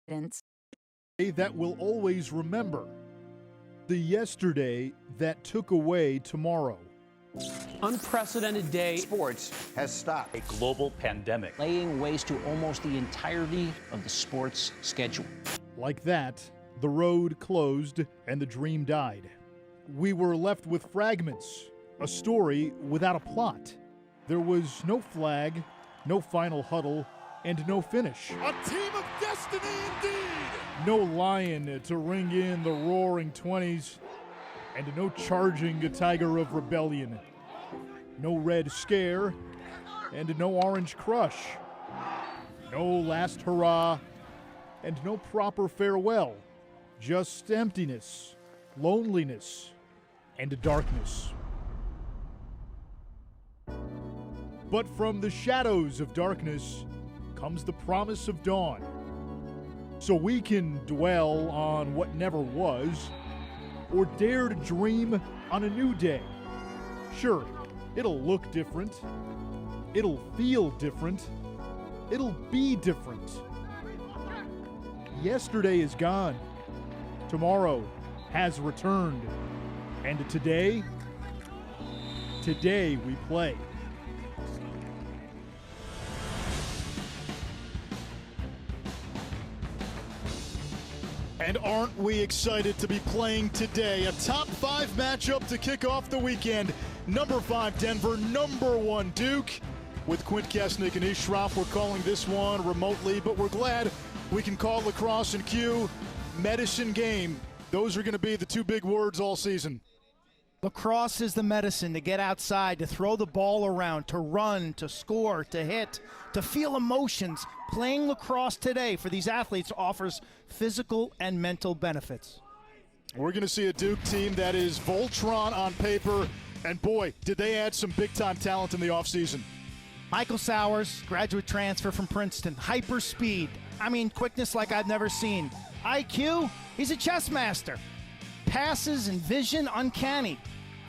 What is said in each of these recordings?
That we'll always remember. The yesterday that took away tomorrow. Unprecedented day. Sports has stopped. A global pandemic. Laying waste to almost the entirety of the sports schedule. Like that, the road closed and the dream died. We were left with fragments, a story without a plot. There was no flag, no final huddle, and no finish. A team of destiny indeed! No lion to ring in the roaring 20s, and no charging tiger of rebellion. No red scare, and no orange crush. No last hurrah, and no proper farewell. Just emptiness, loneliness, and darkness. But from the shadows of darkness comes the promise of dawn. So we can dwell on what never was, or dare to dream on a new day. Sure, it'll look different. It'll feel different. It'll be different. Yesterday is gone. Tomorrow has returned. And today we play. And aren't we excited to be playing today? A top 5 matchup to kick off the weekend. Number 5 Denver, number 1 Duke. With Quint Kesnick and Ish Schroff, we're calling this one remotely, but we're glad we can call Lacrosse and Q medicine game. Those are going to be the 2 big words all season. Lacrosse is the medicine to get outside, to throw the ball around, to run, to score, to hit, to feel emotions. Playing lacrosse today for these athletes offers physical and mental benefits. We're going to see a Duke team that is Voltron on paper, and boy, did they add some big-time talent in the offseason. Michael Sowers, graduate transfer from Princeton, hyper speed. Quickness like I've never seen. IQ, he's a chess master. Passes and vision, uncanny.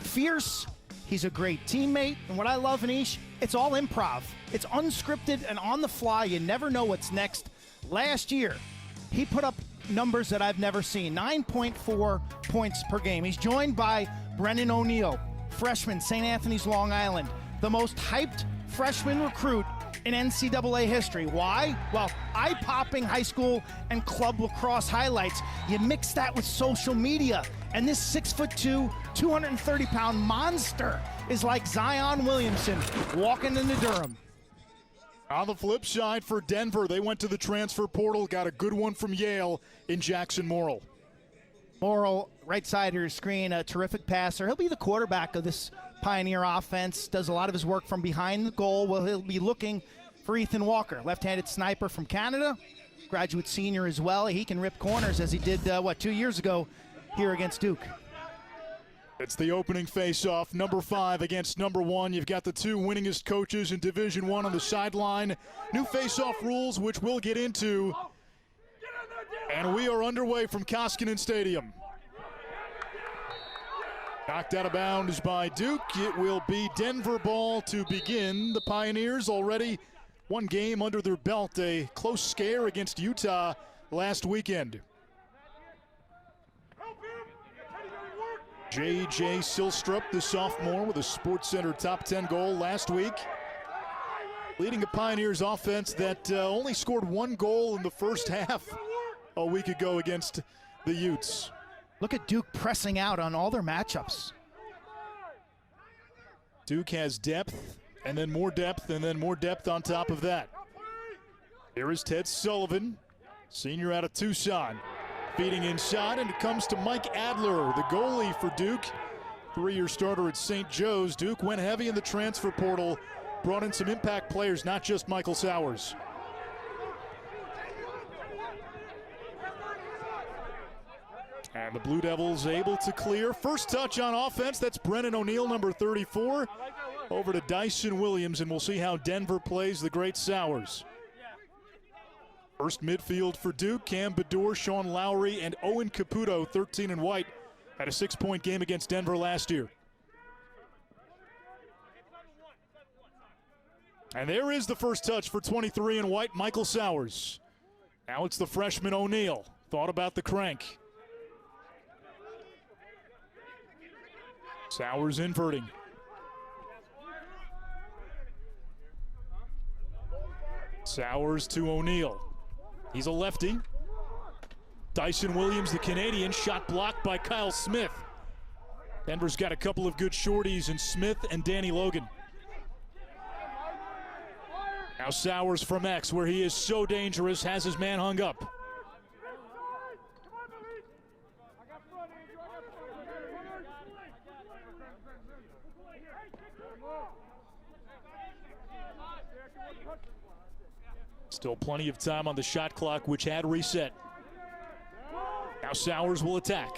Fierce, he's a great teammate. And what I love in Ish, it's all improv. It's unscripted and on the fly. You never know what's next. Last year, he put up numbers that I've never seen. 9.4 points per game. He's joined by Brennan O'Neill, freshman, St. Anthony's, Long Island. The most hyped freshman recruit in NCAA history. Why? Well, eye-popping high school and club lacrosse highlights. You mix that with social media, and this 6'2", 230-pound monster is like Zion Williamson walking into Durham. On the flip side for Denver, they went to the transfer portal, got a good one from Yale in Jackson Morrill. Morrill, right side of your screen, a terrific passer. He'll be the quarterback of this Pioneer offense, does a lot of his work from behind the goal. Well, he'll be looking for Ethan Walker, left-handed sniper from Canada, graduate senior as well. He can rip corners as he did, 2 years ago here against Duke. It's the opening face-off, number 5 against number 1. You've got the 2 winningest coaches in Division I on the sideline. New face-off rules, which we'll get into. And we are underway from Koskinen Stadium. Knocked out of bounds by Duke. It will be Denver ball to begin. The Pioneers already one game under their belt, a close scare against Utah last weekend. J.J. Silstrup, the sophomore, with a SportsCenter top 10 goal last week. Leading a Pioneers offense that only scored 1 goal in the first half a week ago against the Utes. Look at Duke pressing out on all their matchups. Duke has depth, and then more depth, and then more depth on top of that. Here is Ted Sullivan, senior out of Tucson. Feeding inside, and it comes to Mike Adler, the goalie for Duke. 3-year starter at St. Joe's. Duke went heavy in the transfer portal, brought in some impact players, not just Michael Sowers. And the Blue Devils able to clear. First touch on offense, that's Brennan O'Neill, number 34. Over to Dyson Williams, and we'll see how Denver plays the great Sowers. First midfield for Duke, Cam Baddour, Sean Lowry, and Owen Caputo, 13 and white, had a 6-point game against Denver last year. And there is the first touch for 23 and white, Michael Sowers. Now it's the freshman O'Neal. Thought about the crank. Sowers inverting. Sowers to O'Neal. He's a lefty. Dyson Williams, the Canadian, shot blocked by Kyle Smith. Denver's got a couple of good shorties in Smith and Danny Logan. Now Sowers from X, where he is so dangerous, has his man hung up. Still plenty of time on the shot clock, which had reset. Now Sowers will attack.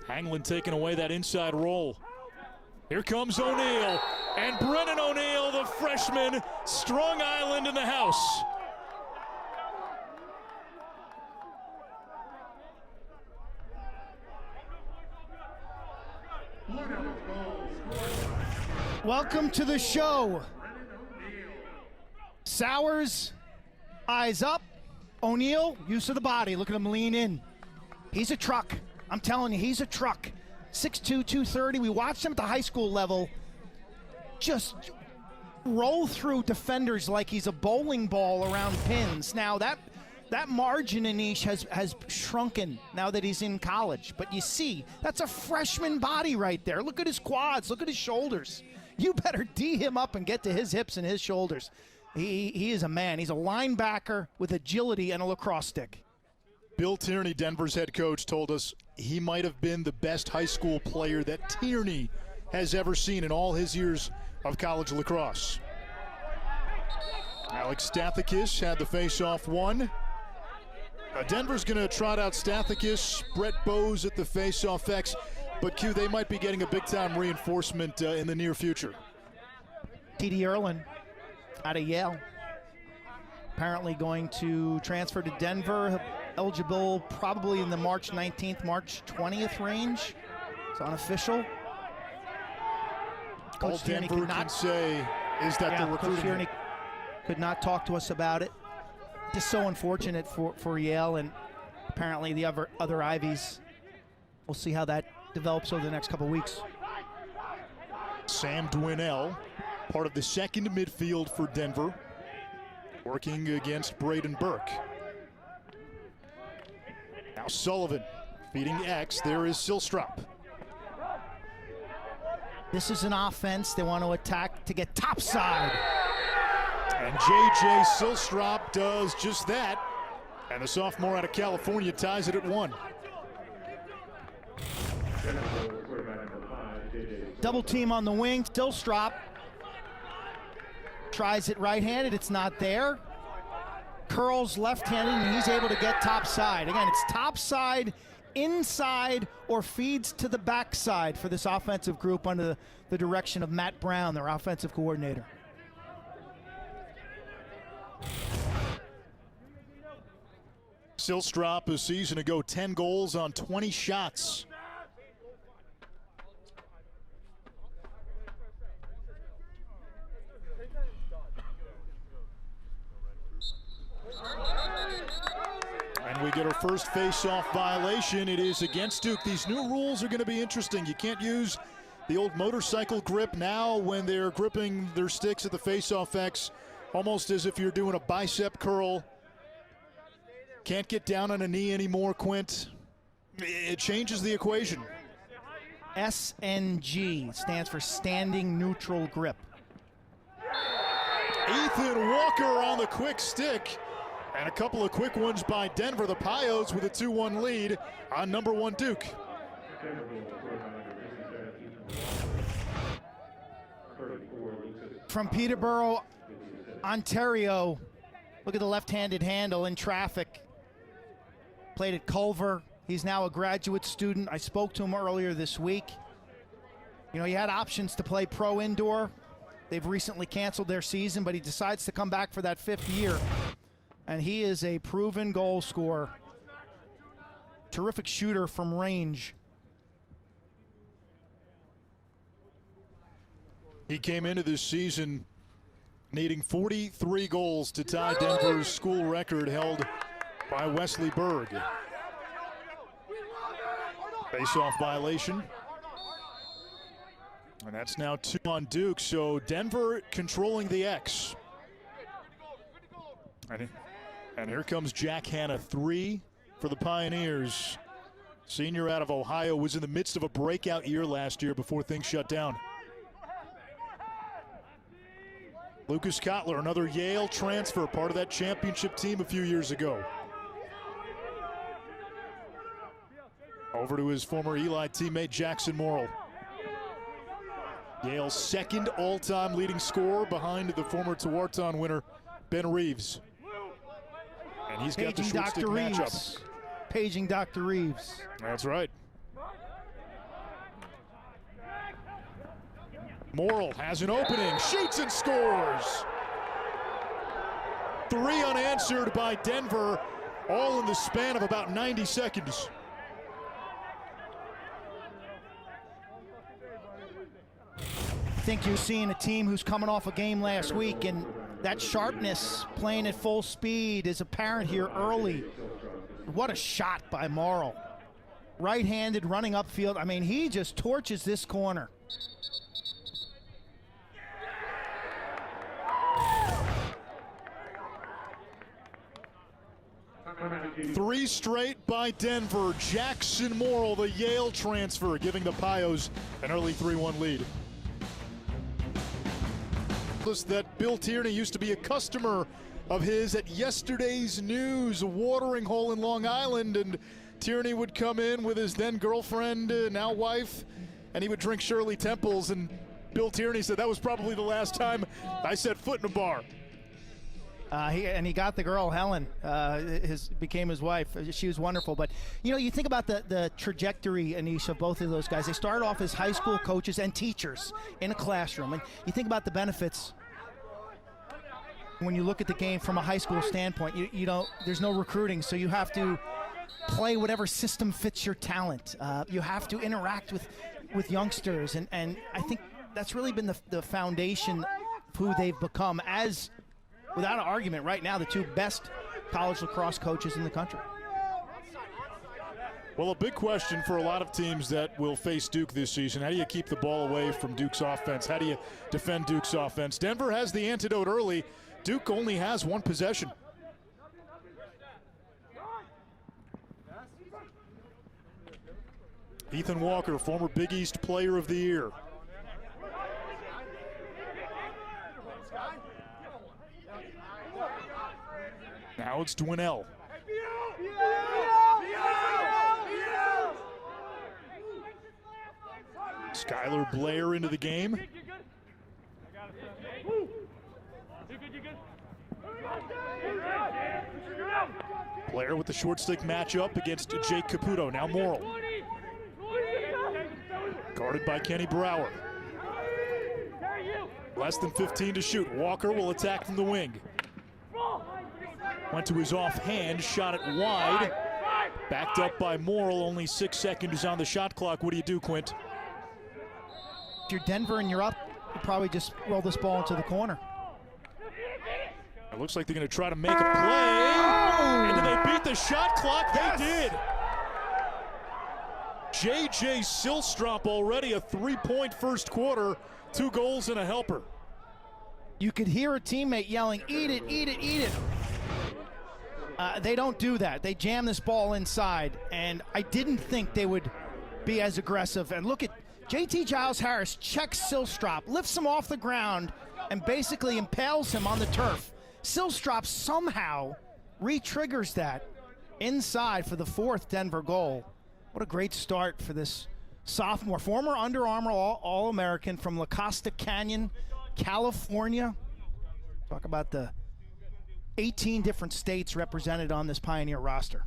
Hanglin taking away that inside roll. Here comes O'Neal, and Brennan O'Neal, the freshman, Strong Island in the house. Welcome to the show. Sowers, eyes up. O'Neal, use of the body. Look at him lean in. He's a truck. I'm telling you, he's a truck. 6'2", 230. We watched him at the high school level just roll through defenders like he's a bowling ball around pins. Now that margin, Anish, has shrunken now that he's in college. But you see, that's a freshman body right there. Look at his quads. Look at his shoulders. You better D him up and get to his hips and his shoulders. He is a man. He's a linebacker with agility and a lacrosse stick. Bill Tierney, Denver's head coach, told us he might have been the best high school player that Tierney has ever seen in all his years of college lacrosse. Alex Stathakis had the face-off won. Denver's going to trot out Stathakis, Brett Bowes at the face-off X, but Q, they might be getting a big-time reinforcement in the near future. T.D. Erlin out of Yale, apparently going to transfer to Denver, eligible probably in the March 19th, March 20th range. It's unofficial. All Denver can say is that the recruiting. Coach Tierney could not talk to us about it. Just so unfortunate for Yale and apparently the other Ivies. We'll see how that develops over the next couple weeks. Sam Dwinell, part of the second midfield for Denver, working against Braden Burke. Now Sullivan feeding X. There is Silstrop. This is an offense. They want to attack to get topside. And J.J. Silstrop does just that. And the sophomore out of California ties it at 1. Double team on the wing. Silstrop tries it right-handed. It's not there. Curls left-handed, and he's able to get topside. Again, it's topside, inside, or feeds to the backside for this offensive group under the direction of Matt Brown, their offensive coordinator. Silstrop a season ago, 10 goals on 20 shots. And we get our first face-off violation. It is against Duke. These new rules are going to be interesting. You can't use the old motorcycle grip now when they're gripping their sticks at the face-off X, almost as if you're doing a bicep curl. Can't get down on a knee anymore, Quint. It changes the equation. SNG stands for standing neutral grip. Ethan Walker on the quick stick. And a couple of quick ones by Denver. The Pios with a 2-1 lead on number 1 Duke. From Peterborough, Ontario, look at the left-handed handle in traffic. Played at Culver. He's now a graduate student. I spoke to him earlier this week. You know, he had options to play pro indoor. They've recently canceled their season, but he decides to come back for that 5th year. And he is a proven goal scorer. Terrific shooter from range. He came into this season needing 43 goals to tie Denver's school record held by Wesley Berg. Face-off violation. And that's now 2 on Duke, so Denver controlling the X. And here comes Jack Hanna, 3 for the Pioneers. Senior out of Ohio, was in the midst of a breakout year last year before things shut down. Lucas Kotler, another Yale transfer, part of that championship team a few years ago. Over to his former Eli teammate Jackson Morrill. Yale's second all-time leading scorer behind the former Tewaaraton winner Ben Reeves. And he's got the short stick matchup. Paging Dr. Reeves. That's right. Morrill has an opening, shoots and scores. 3 unanswered by Denver, all in the span of about 90 seconds. I think you're seeing a team who's coming off a game last week, and that sharpness playing at full speed is apparent here early. What a shot by Morrill. Right-handed, running upfield. I mean, he just torches this corner. Three straight by Denver. Jackson Morrill, the Yale transfer, giving the Pios an early 3-1 lead. That Bill Tierney used to be a customer of his at yesterday's news, a watering hole in Long Island, and Tierney would come in with his then girlfriend, now wife, and he would drink Shirley Temples, and Bill Tierney said that was probably the last time I set foot in a bar. He got the girl, Helen, became his wife. She was wonderful. But, you know, you think about the trajectory, Anish, of both of those guys. They started off as high school coaches and teachers in a classroom. And you think about the benefits when you look at the game from a high school standpoint. You know, there's no recruiting, so you have to play whatever system fits your talent. You have to interact with youngsters. And I think that's really been the foundation of who they've become as, without an argument, right now, the 2 best college lacrosse coaches in the country. Well, a big question for a lot of teams that will face Duke this season: how do you keep the ball away from Duke's offense? How do you defend Duke's offense? Denver has the antidote early. Duke only has 1 possession. Ethan Walker, former Big East Player of the Year. Now it's Dwinell. Skylar Blair into the game. Blair with the short stick matchup against Jake Caputo. Now Morrill. Guarded by Kenny Brower. Less than 15 to shoot. Walker will attack from the wing. Went to his offhand, shot it wide. Backed up by Morrill, only 6 seconds on the shot clock. What do you do, Quint? If you're Denver and you're up, you probably just roll this ball into the corner. It looks like they're going to try to make a play. And did they beat the shot clock? Yes. They did. J.J. Silstrop already a 3-point first quarter, 2 goals and a helper. You could hear a teammate yelling, "Eat it, eat it, eat it." They don't do that. They jam this ball inside, and I didn't think they would be as aggressive. And look at JT Giles Harris, checks Silstrop, lifts him off the ground, and basically impales him on the turf. Silstrop somehow re-triggers that inside for the 4th Denver goal. What a great start for this sophomore, former Under Armour All-American from La Costa Canyon, California. Talk about the 18 different states represented on this Pioneer roster.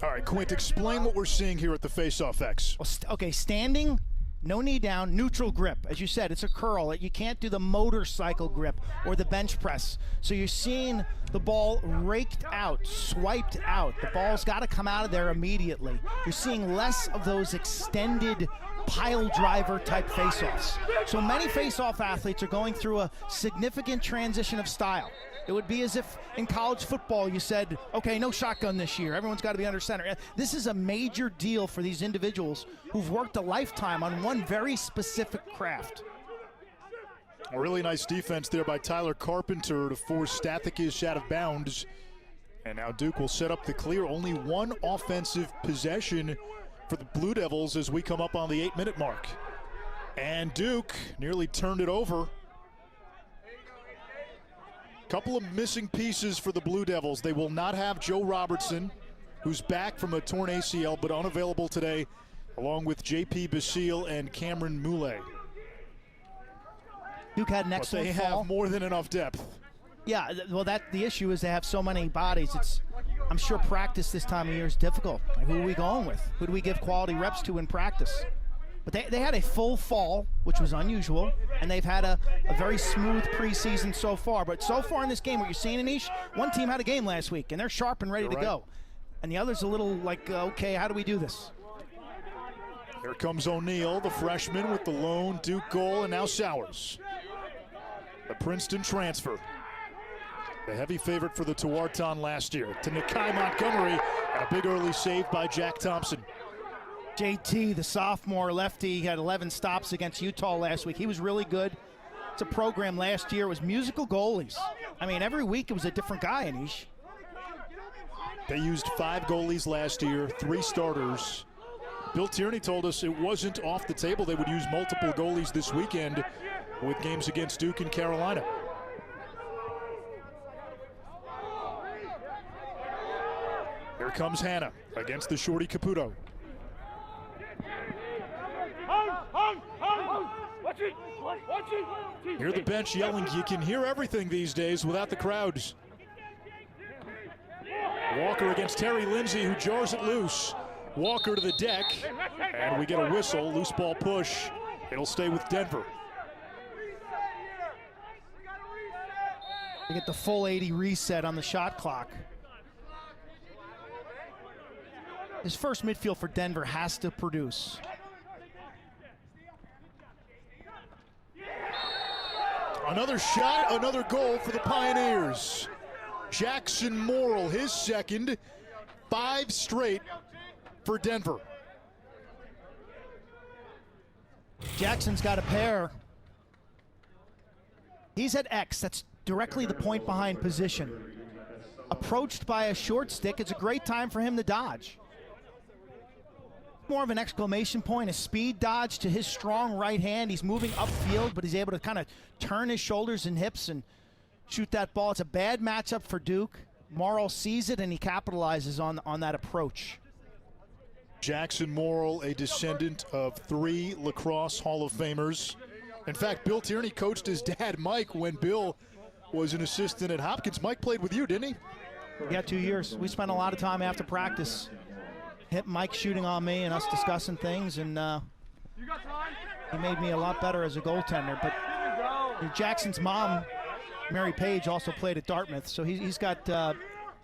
All right, Quint, explain what we're seeing here at the Face-Off X. Well, okay, standing, no knee down, neutral grip. As you said, it's a curl. You can't do the motorcycle grip or the bench press. So you're seeing the ball raked out, swiped out. The ball's got to come out of there immediately. You're seeing less of those extended pile driver type faceoffs. So many faceoff athletes are going through a significant transition of style. It would be as if in college football you said, okay, no shotgun this year. Everyone's got to be under center. This is a major deal for these individuals who've worked a lifetime on one very specific craft. A really nice defense there by Tyler Carpenter to force Stathikish out of bounds. And now Duke will set up the clear. Only one offensive possession for the Blue Devils as we come up on the 8-minute mark. And Duke nearly turned it over. Couple of missing pieces for the Blue Devils. They will not have Joe Robertson, who's back from a torn ACL but unavailable today, along with J.P. Basile and Cameron Moulet. Duke had an excellent They fall. have more than enough depth. Yeah, well, the issue is they have so many bodies. I'm sure practice this time of year is difficult. Like, who are we going with? Who do we give quality reps to in practice? But they had a full fall, which was unusual, and they've had a very smooth preseason so far. But so far in this game, what you're seeing, Anish, one team had a game last week, and they're sharp and ready to go. And the other's a little like, okay, how do we do this? Here comes O'Neal, the freshman, with the lone Duke goal, and now Sowers. The Princeton transfer. The heavy favorite for the Tewaaraton last year. To Nakai Montgomery, and a big early save by Jack Thompson. JT, the sophomore lefty, had 11 stops against Utah last week. He was really good. It's a program last year. It was musical goalies. I mean, every week it was a different guy, Anish. They used 5 goalies last year, 3 starters. Bill Tierney told us it wasn't off the table. They would use multiple goalies this weekend with games against Duke and Carolina. Here comes Hannah against the shorty Caputo. Hear the bench yelling. You can hear everything these days without the crowds. Walker against Terry Lindsay, who jars it loose. Walker to the deck, and we get a whistle. Loose ball push. It'll stay with Denver. They get the full 80 reset on the shot clock. His first midfield for Denver has to produce. Another shot, another goal for the Pioneers. Jackson Morrill, his second, 5 straight for Denver. Jackson's got a pair. He's at X, that's directly the point behind position. Approached by a short stick, it's a great time for him to dodge. More of an exclamation point, a speed dodge to his strong right hand. He's moving upfield, but he's able to kind of turn his shoulders and hips and shoot that ball. It's a bad matchup for Duke. Morrill sees it and he capitalizes on that approach. Jackson Morrill, a descendant of 3 Lacrosse Hall of Famers. In fact, Bill Tierney coached his dad, Mike, when Bill was an assistant at Hopkins. Mike played with you, didn't he? Yeah, 2 years. We spent a lot of time after practice. Mike shooting on me and us discussing things, and he made me a lot better as a goaltender. But Jackson's mom, Mary Page, also played at Dartmouth, so he's got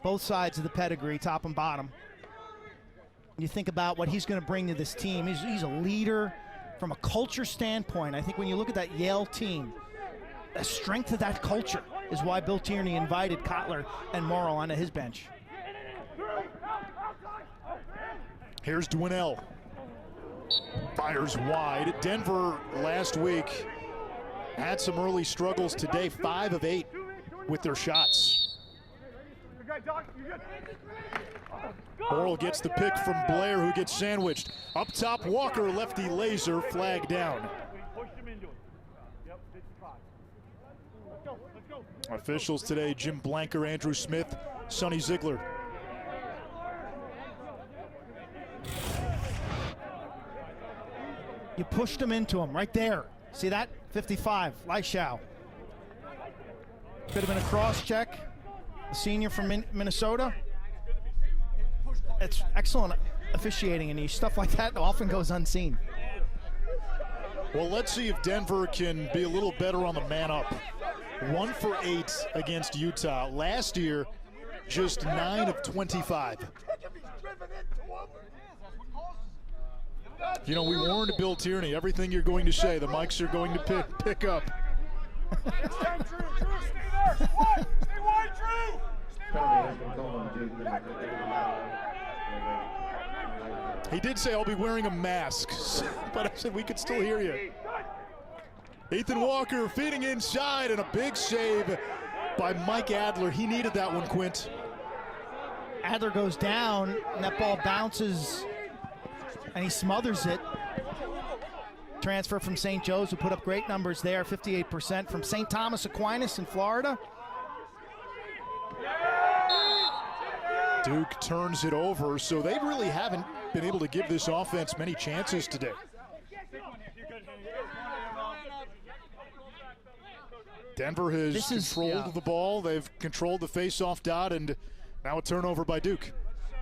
both sides of the pedigree, top and bottom. When you think about what he's going to bring to this team, he's a leader from a culture standpoint. I think when you look at that Yale team, the strength of that culture is why Bill Tierney invited Kotler and Morrill onto his bench. Here's Dwinell. Fires wide. Denver last week had some early struggles today. 5 of 8 with their shots. Morrill gets the pick from Blair, who gets sandwiched. Up top, Walker, lefty laser, flag down. Officials today, Jim Blanker, Andrew Smith, Sonny Ziegler. You pushed him into him right there. See that? 55, Leishau. Could have been a cross check. The senior from Minnesota. It's excellent officiating, and stuff like that often goes unseen. Well, let's see if Denver can be a little better on the man up. 1 for 8 against Utah. Last year, just 9 of 25. You know, we warned Bill Tierney, everything you're going to say, the mics are going to pick up. He did say, I'll be wearing a mask, but I said we could still hear you. Ethan Walker feeding inside, and a big save by Mike Adler. He needed that one, Quint. Adler goes down, and that ball bounces, and he smothers it. Transfer from St. Joe's, who put up great numbers there, 58%. From St. Thomas Aquinas in Florida. Duke turns it over, so they really haven't been able to give this offense many chances today. Denver has controlled the ball. They've controlled the face-off dot, and now a turnover by Duke.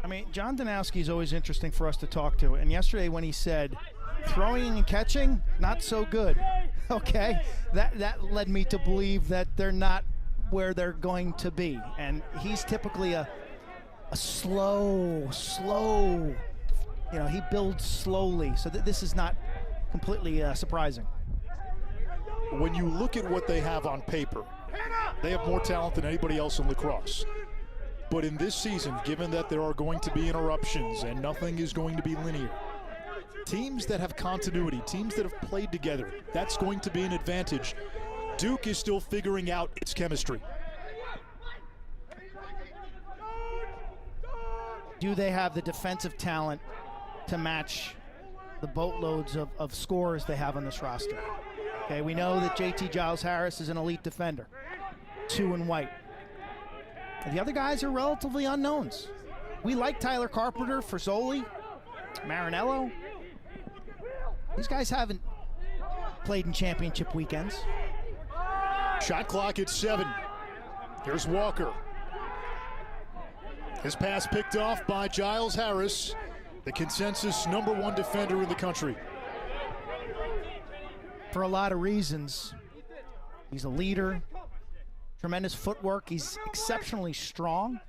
I mean, John Danowski is always interesting for us to talk to. And yesterday when he said, throwing and catching, not so good. Okay, that led me to believe that they're not where they're going to be. And he's typically a slow, you know, he builds slowly. So this is not completely surprising. When you look at what they have on paper, they have more talent than anybody else in lacrosse. But in this season, given that there are going to be interruptions and nothing is going to be linear, teams that have continuity, teams that have played together, that's going to be an advantage. Duke is still figuring out its chemistry. Do they have the defensive talent to match the boatloads of scorers they have on this roster? Okay, we know that JT Giles-Harris is an elite defender, 2 in white. The other guys are relatively unknowns. We like Tyler Carpenter, Frisoli, Marinello. These guys haven't played in championship weekends. Shot clock at 7. Here's Walker. His pass picked off by Giles-Harris, the consensus #1 defender in the country. For a lot of reasons. He's a leader, tremendous footwork, he's exceptionally strong.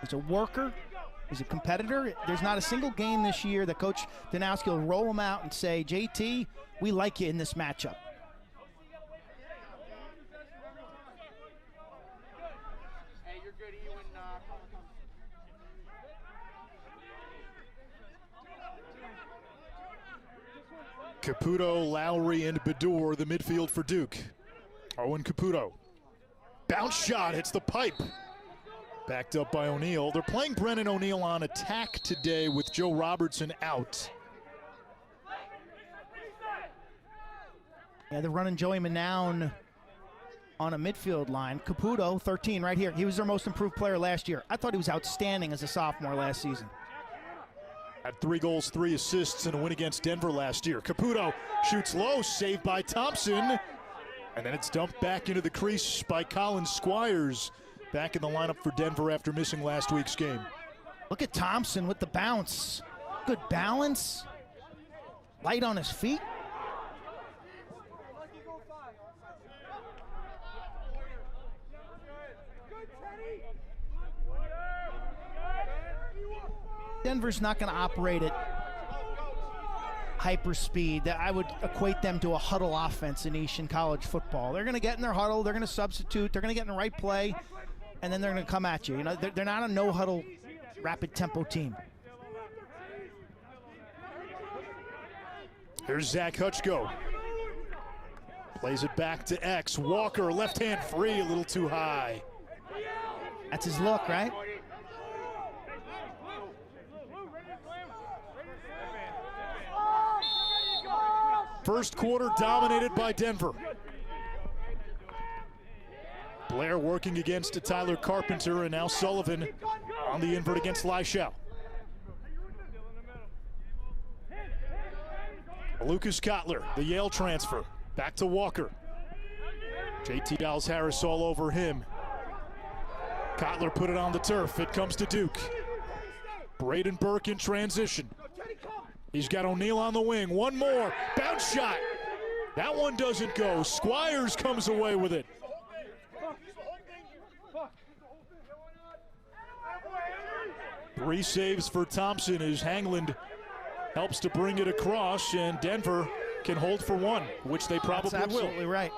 He's a worker, he's a competitor. There's not a single game this year that Coach Danowski will roll him out and say, JT, we like you in this matchup. Caputo, Lowry, and Bedour, the midfield for Duke. Owen Caputo. Bounce shot, hits the pipe. Backed up by O'Neal. They're playing Brennan O'Neal on attack today with Joe Robertson out. Yeah, they're running Joey Manown on a midfield line. Caputo, 13 right here. He was their most improved player last year. I thought he was outstanding as a sophomore last season. Had 3 goals, 3 assists in a win against Denver last year. Caputo shoots low, saved by Thompson. And then it's dumped back into the crease by Colin Squires. Back in the lineup for Denver after missing last week's game. Look at Thompson with the bounce. Good balance. Light on his feet. Denver's not going to operate at hyper speed. I would equate them to a huddle offense, Anish, in college football. They're going to get in their huddle, they're going to substitute, they're going to get in the right play, and then they're going to come at you. You know, they're not a no-huddle, rapid tempo team. Here's Zach Hutchko. Plays it back to X. Walker, left hand free, a little too high. That's his look, right? First quarter dominated by Denver. Blair working against Tyler Carpenter, and now Sullivan on the invert against Lyshau. Lucas Kotler, the Yale transfer, back to Walker. JT Giles-Harris all over him. Kotler put it on the turf. It comes to Duke. Braden Burke in transition. He's got O'Neal on the wing. One more. Bounce shot. That one doesn't go. Squires comes away with it. Three saves for Thompson as Hangland helps to bring it across, and Denver can hold for one, which they probably That's absolutely will. Right.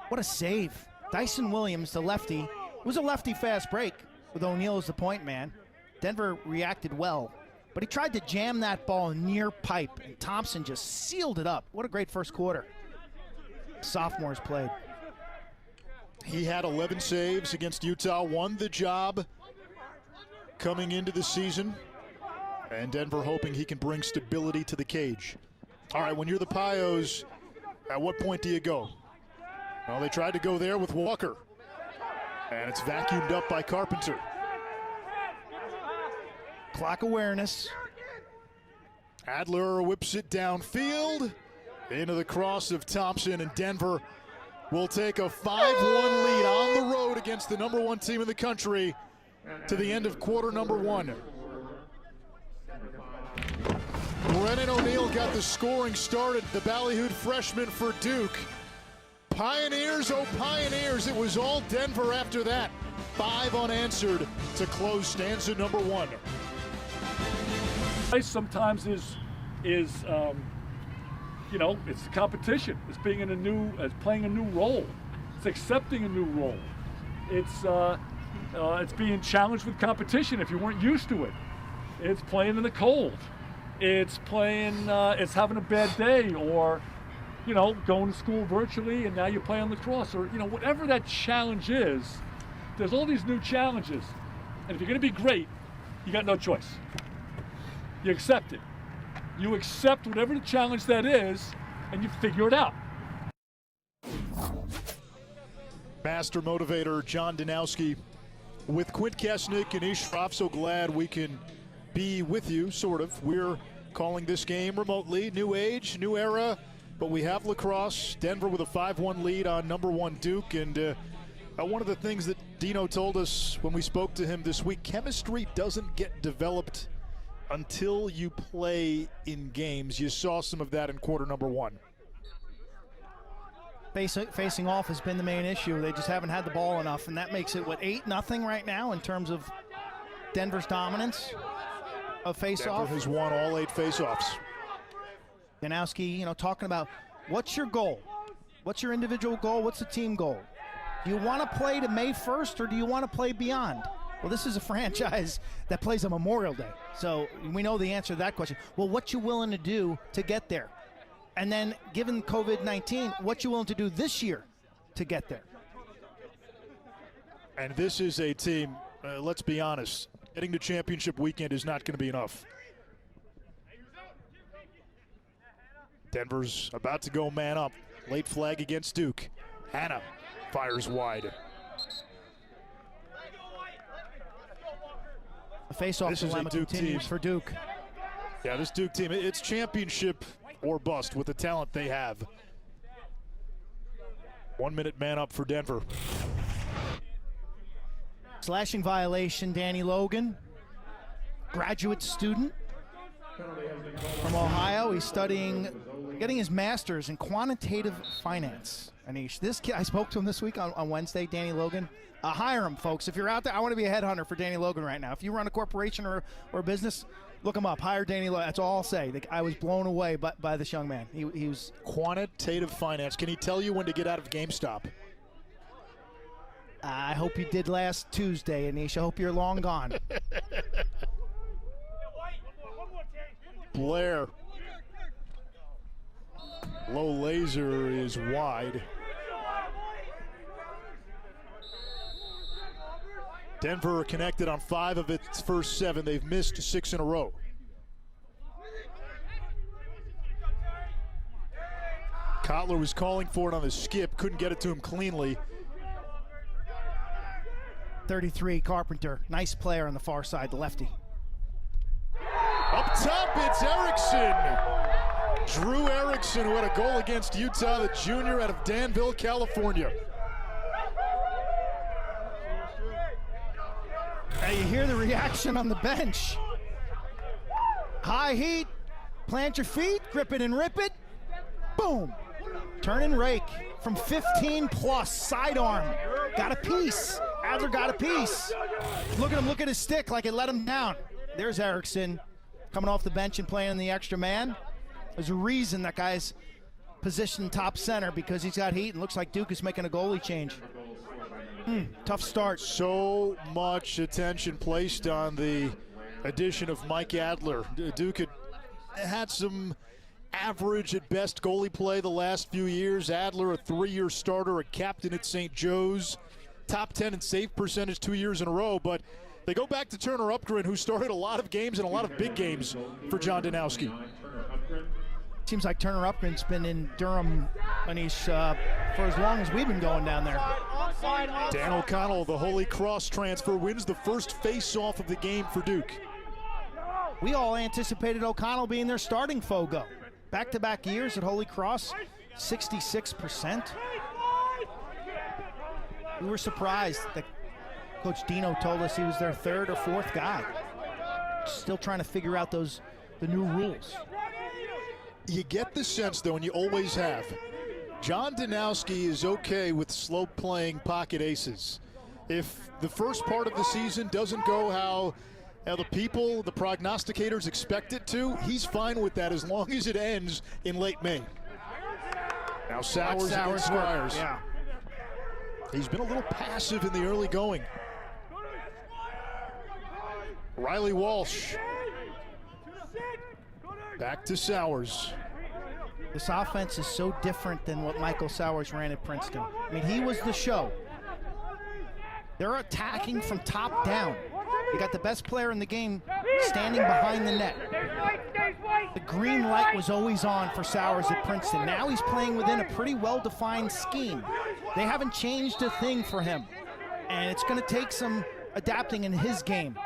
What a save. Dyson Williams, the lefty. It was a lefty fast break with O'Neal as the point man. Denver reacted well, but he tried to jam that ball near pipe, and Thompson just sealed it up. What a great first quarter. Sophomores played. He had 11 saves against Utah, won the job coming into the season, and Denver hoping he can bring stability to the cage. All right, when you're the Pios, at what point do you go? Well, they tried to go there with Walker, and it's vacuumed up by Carpenter. Clock awareness. Adler whips it downfield into the cross of Thompson, and Denver will take a 5-1 lead on the road against the number 1 team in the country to the end of quarter number 1. Brennan O'Neal got the scoring started, the ballyhooed freshman for Duke. Pioneers, oh Pioneers, it was all Denver after that. 5 unanswered to close stanza number 1. Sometimes is you know, it's the competition. It's being in it's playing a new role. It's accepting a new role. It's being challenged with competition if you weren't used to it. It's playing in the cold. It's playing. It's having a bad day, or you know, going to school virtually, and now you play on lacrosse, or you know, whatever that challenge is. There's all these new challenges, and if you're going to be great, you got no choice. You accept it. You accept whatever the challenge that is, and you figure it out. Master motivator John Danowski with Quint Kesnick and Ish Shroff. So glad we can be with you, sort of. We're calling this game remotely. New age, new era, but we have lacrosse. Denver with a 5-1 lead on number 1 Duke, and one of the things that Dino told us when we spoke to him this week, chemistry doesn't get developed until you play in games. You saw some of that in quarter number 1. Facing off has been the main issue. They just haven't had the ball enough, and that makes it, what, 8-0 right now in terms of Denver's dominance of face-off? Denver has won all 8 face-offs. Danowski, you know, talking about what's your goal? What's your individual goal? What's the team goal? Do you want to play to May 1st, or do you want to play beyond? Well, this is a franchise that plays on Memorial Day, so we know the answer to that question. Well, what you willing to do to get there? And then, given COVID-19, what you willing to do this year to get there? And this is a team, let's be honest, getting to championship weekend is not going to be enough. Denver's about to go man up. Late flag against Duke. Hannah fires wide. The face-off dilemma continues for Duke. Yeah, this Duke team, it's championship or bust with the talent they have. 1 minute man up for Denver. Slashing violation, Danny Logan, graduate student from Ohio. He's getting his master's in quantitative finance. Anish, this kid, I spoke to him this week on Wednesday, Danny Logan. Hire him, folks. If you're out there, I want to be a headhunter for Danny Logan right now. If you run a corporation or a business, look him up. Hire Danny Logan. That's all I'll say. I was blown away by this young man. He was quantitative finance. Can he tell you when to get out of GameStop? I hope you did last Tuesday, Anish. I hope you're long gone. Blair. Low laser is wide. Denver connected on 5 of its first 7. They've missed 6 in a row. Kotler was calling for it on the skip, couldn't get it to him cleanly. 33, Carpenter. Nice player on the far side, the lefty. Up top, it's Erickson. Drew Erickson, who had a goal against Utah, the junior out of Danville, California. Now you hear the reaction on the bench. High heat, plant your feet, grip it and rip it. Boom. Turn and rake from 15 plus, sidearm. Got a piece. Adler got a piece. Look at him, look at his stick like it let him down. There's Erickson. coming off the bench and playing the extra man. There's a reason that guy's positioned top center, because he's got heat and looks like Duke is making a goalie change. Tough start. So much attention placed on the addition of Mike Adler. Duke had some average at best goalie play the last few years. Adler, a 3-year starter, a captain at St. Joe's, top 10 in save percentage 2 years in a row. But they go back to Turner Upgren, who started a lot of games and a lot of big games for John Danowski. Seems like Turner Upgren's been in Durham for as long as we've been going down there. Dan O'Connell, the Holy Cross transfer, wins the first face-off of the game for Duke. We all anticipated O'Connell being their starting fogo. Back-to-back years at Holy Cross, 66%. We were surprised that Coach Dino told us he was their third or fourth guy. Still trying to figure out the new rules. You get the sense, though, and you always have, John Danowski is okay with slow-playing pocket aces. If the first part of the season doesn't go how the people, the prognosticators expect it to, he's fine with that as long as it ends in late May. Now Sowers against Squires. Yeah. He's been a little passive in the early going. Riley Walsh. Back to Sowers. This offense is so different than what Michael Sowers ran at Princeton. I mean, he was the show. They're attacking from top down. You got the best player in the game standing behind the net. The green light was always on for Sowers at Princeton. Now he's playing within a pretty well-defined scheme. They haven't changed a thing for him, and it's going to take some adapting in his game.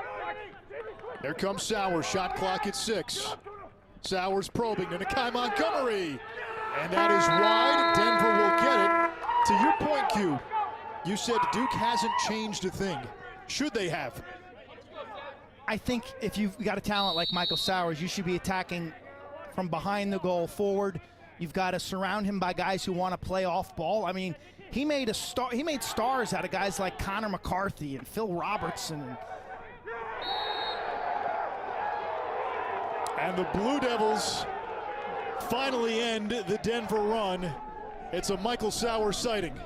There comes Sowers, shot clock at 6. Sowers probing to Nakai Montgomery, and that is wide. Denver will get it. To your point, Q, you said Duke hasn't changed a thing. Should they have? I think if you've got a talent like Michael Sowers, you should be attacking from behind the goal forward. You've got to surround him by guys who want to play off ball. I mean, he made stars out of guys like Connor McCarthy and Phil Robertson. And the Blue Devils finally end the Denver run. It's a Michael Sowers sighting.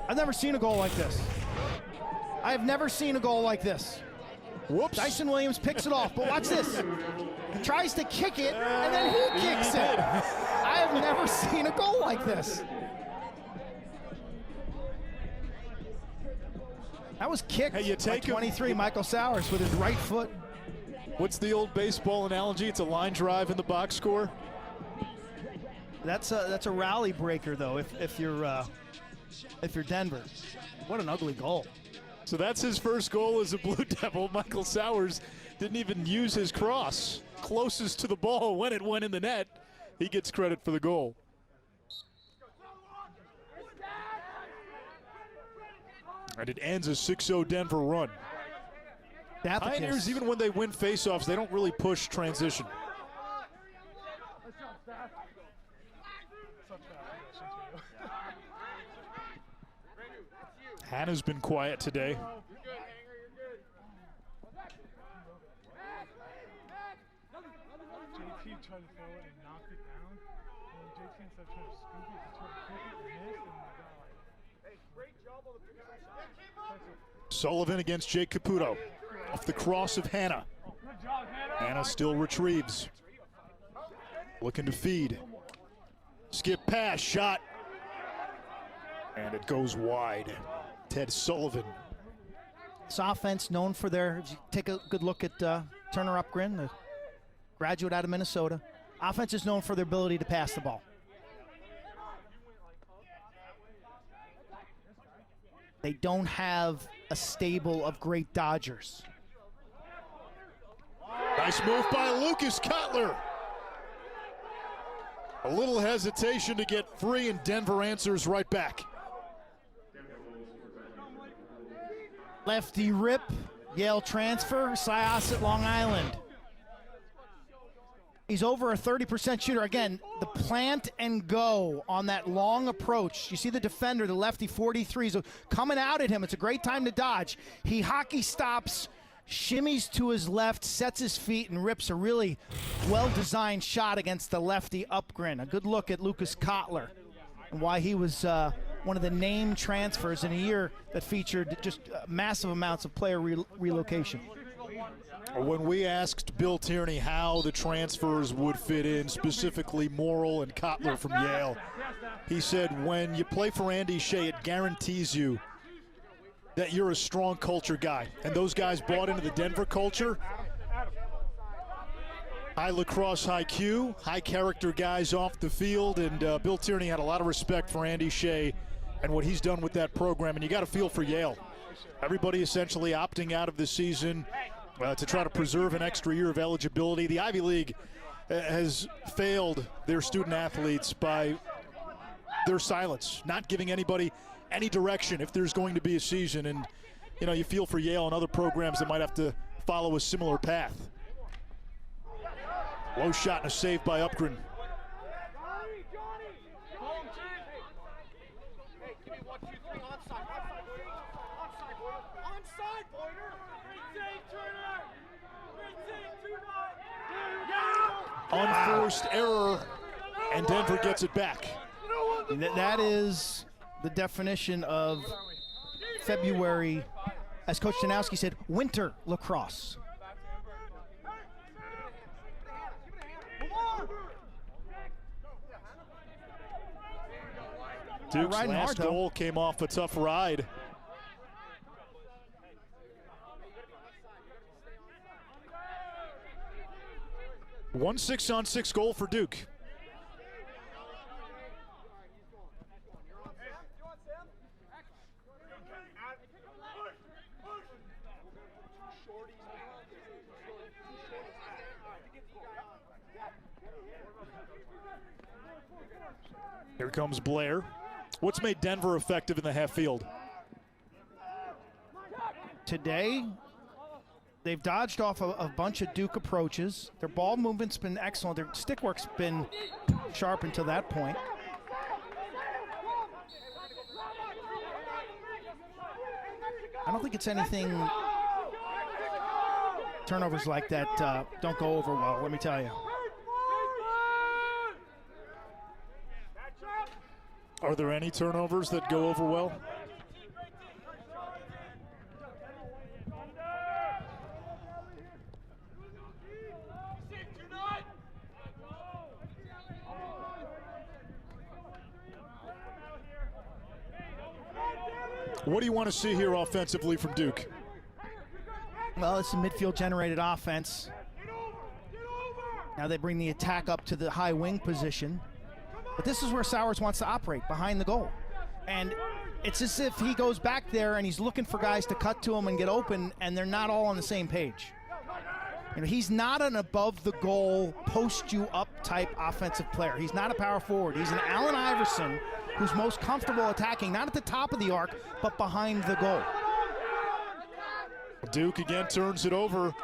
I've never seen a goal like this. I have never seen a goal like this. Whoops. Dyson Williams picks it off, but watch this. He tries to kick it, and then he kicks it. I have never seen a goal like this. That was kicked by 23, Michael Sowers with his right foot. What's the old baseball analogy? It's a line drive in the box score. That's a rally breaker, though, if you're Denver. What an ugly goal. So that's his first goal as a Blue Devil. Michael Sowers didn't even use his cross. Closest to the ball when it went in the net. He gets credit for the goal. And it ends a 6-0 Denver run. Pioneers, even when they win faceoffs, they don't really push transition. Hannah's been quiet today. JT tried to throw it and knocked it down. And JT instead of trying to scoop it, he tried to kick it and missed. And the guy hey, great job on the Sullivan against Jake Caputo. Off the cross of Hannah. Good job, Hannah. Hannah still retrieves. Looking to feed. Skip pass, shot. And it goes wide. Ted Sullivan. This offense known for if you take a good look at Turner Upgren, the graduate out of Minnesota. Offense is known for their ability to pass the ball. They don't have a stable of great dodgers. Nice move by Lucas Cutler. A little hesitation to get free, and Denver answers right back. Lefty rip, Yale transfer, Syosset, Long Island. He's over a 30% shooter. Again, the plant and go on that long approach. You see the defender, the lefty 43, so coming out at him. It's a great time to dodge. He hockey stops, shimmies to his left, sets his feet, and rips a really well-designed shot against the lefty Upgren. A good look at Lucas Kotler and why he was one of the named transfers in a year that featured just massive amounts of player relocation. When we asked Bill Tierney how the transfers would fit in, specifically Morrill and Kotler from Yale, he said when you play for Andy Shea, it guarantees you that you're a strong culture guy. And those guys bought into the Denver culture. High lacrosse, high Q, high character guys off the field, and Bill Tierney had a lot of respect for Andy Shea and what he's done with that program. And you got to feel for Yale. Everybody essentially opting out of the season to try to preserve an extra year of eligibility. The Ivy League has failed their student athletes by their silence, not giving anybody any direction if there's going to be a season. And, you know, you feel for Yale and other programs that might have to follow a similar path. Low shot and a save by Upgren. Unforced error, and Denver gets it back. That is the definition of February, as Coach Danowski said, winter lacrosse. Duke's last goal came off a tough ride. One 6-on-6 goal for Duke. Here comes Blair. What's made Denver effective in the half field? Today, they've dodged off a bunch of Duke approaches. Their ball movement's been excellent. Their stick work's been sharp until that point. I don't think it's anything, turnovers like that don't go over well, let me tell you. Are there any turnovers that go over well? What do you want to see here offensively from Duke? Well, it's a midfield-generated offense. Now they bring the attack up to the high wing position. But this is where Sowers wants to operate, behind the goal. And it's as if he goes back there and he's looking for guys to cut to him and get open, and they're not all on the same page. You know, he's not an above-the-goal, post-you-up type offensive player. He's not a power forward. He's an Allen Iverson who's most comfortable attacking, not at the top of the arc, but behind the goal. Duke again turns it over.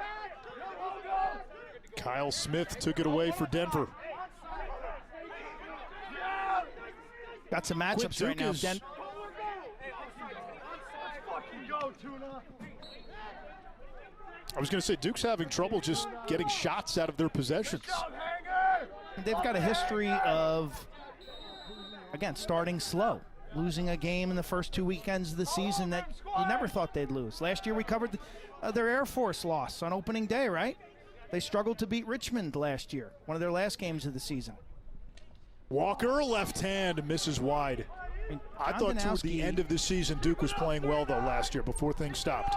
Kyle Smith took it away for Denver. Got some matchups right now. I was going to say, Duke's having trouble just getting shots out of their possessions. They've got a history of, again, starting slow, losing a game in the first 2 weekends of the season that you never thought they'd lose. Last year we covered their Air Force loss on opening day, right? They struggled to beat Richmond last year, one of their last games of the season. Walker, left hand, misses wide. I thought toward the end of the season, Duke was playing well, though, last year before things stopped.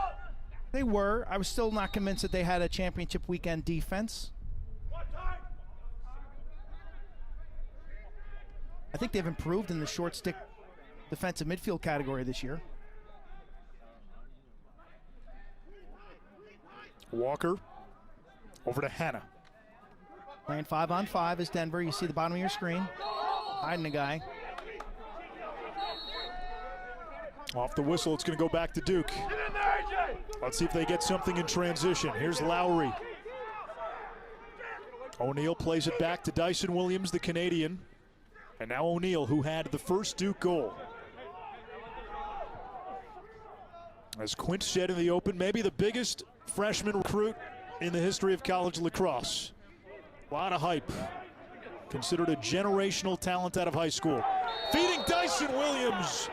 They were. I was still not convinced that they had a championship weekend defense. I think they've improved in the short stick defensive midfield category this year. Walker over to Hanna. Playing 5-on-5 is Denver. You see the bottom of your screen. Hiding a guy. Off the whistle, it's going to go back to Duke. Let's see if they get something in transition. Here's Lowry. O'Neal plays it back to Dyson Williams, the Canadian. And now O'Neal, who had the first Duke goal. As Quint said in the open, maybe the biggest freshman recruit in the history of college lacrosse. A lot of hype. Considered a generational talent out of high school. Feeding Dyson Williams.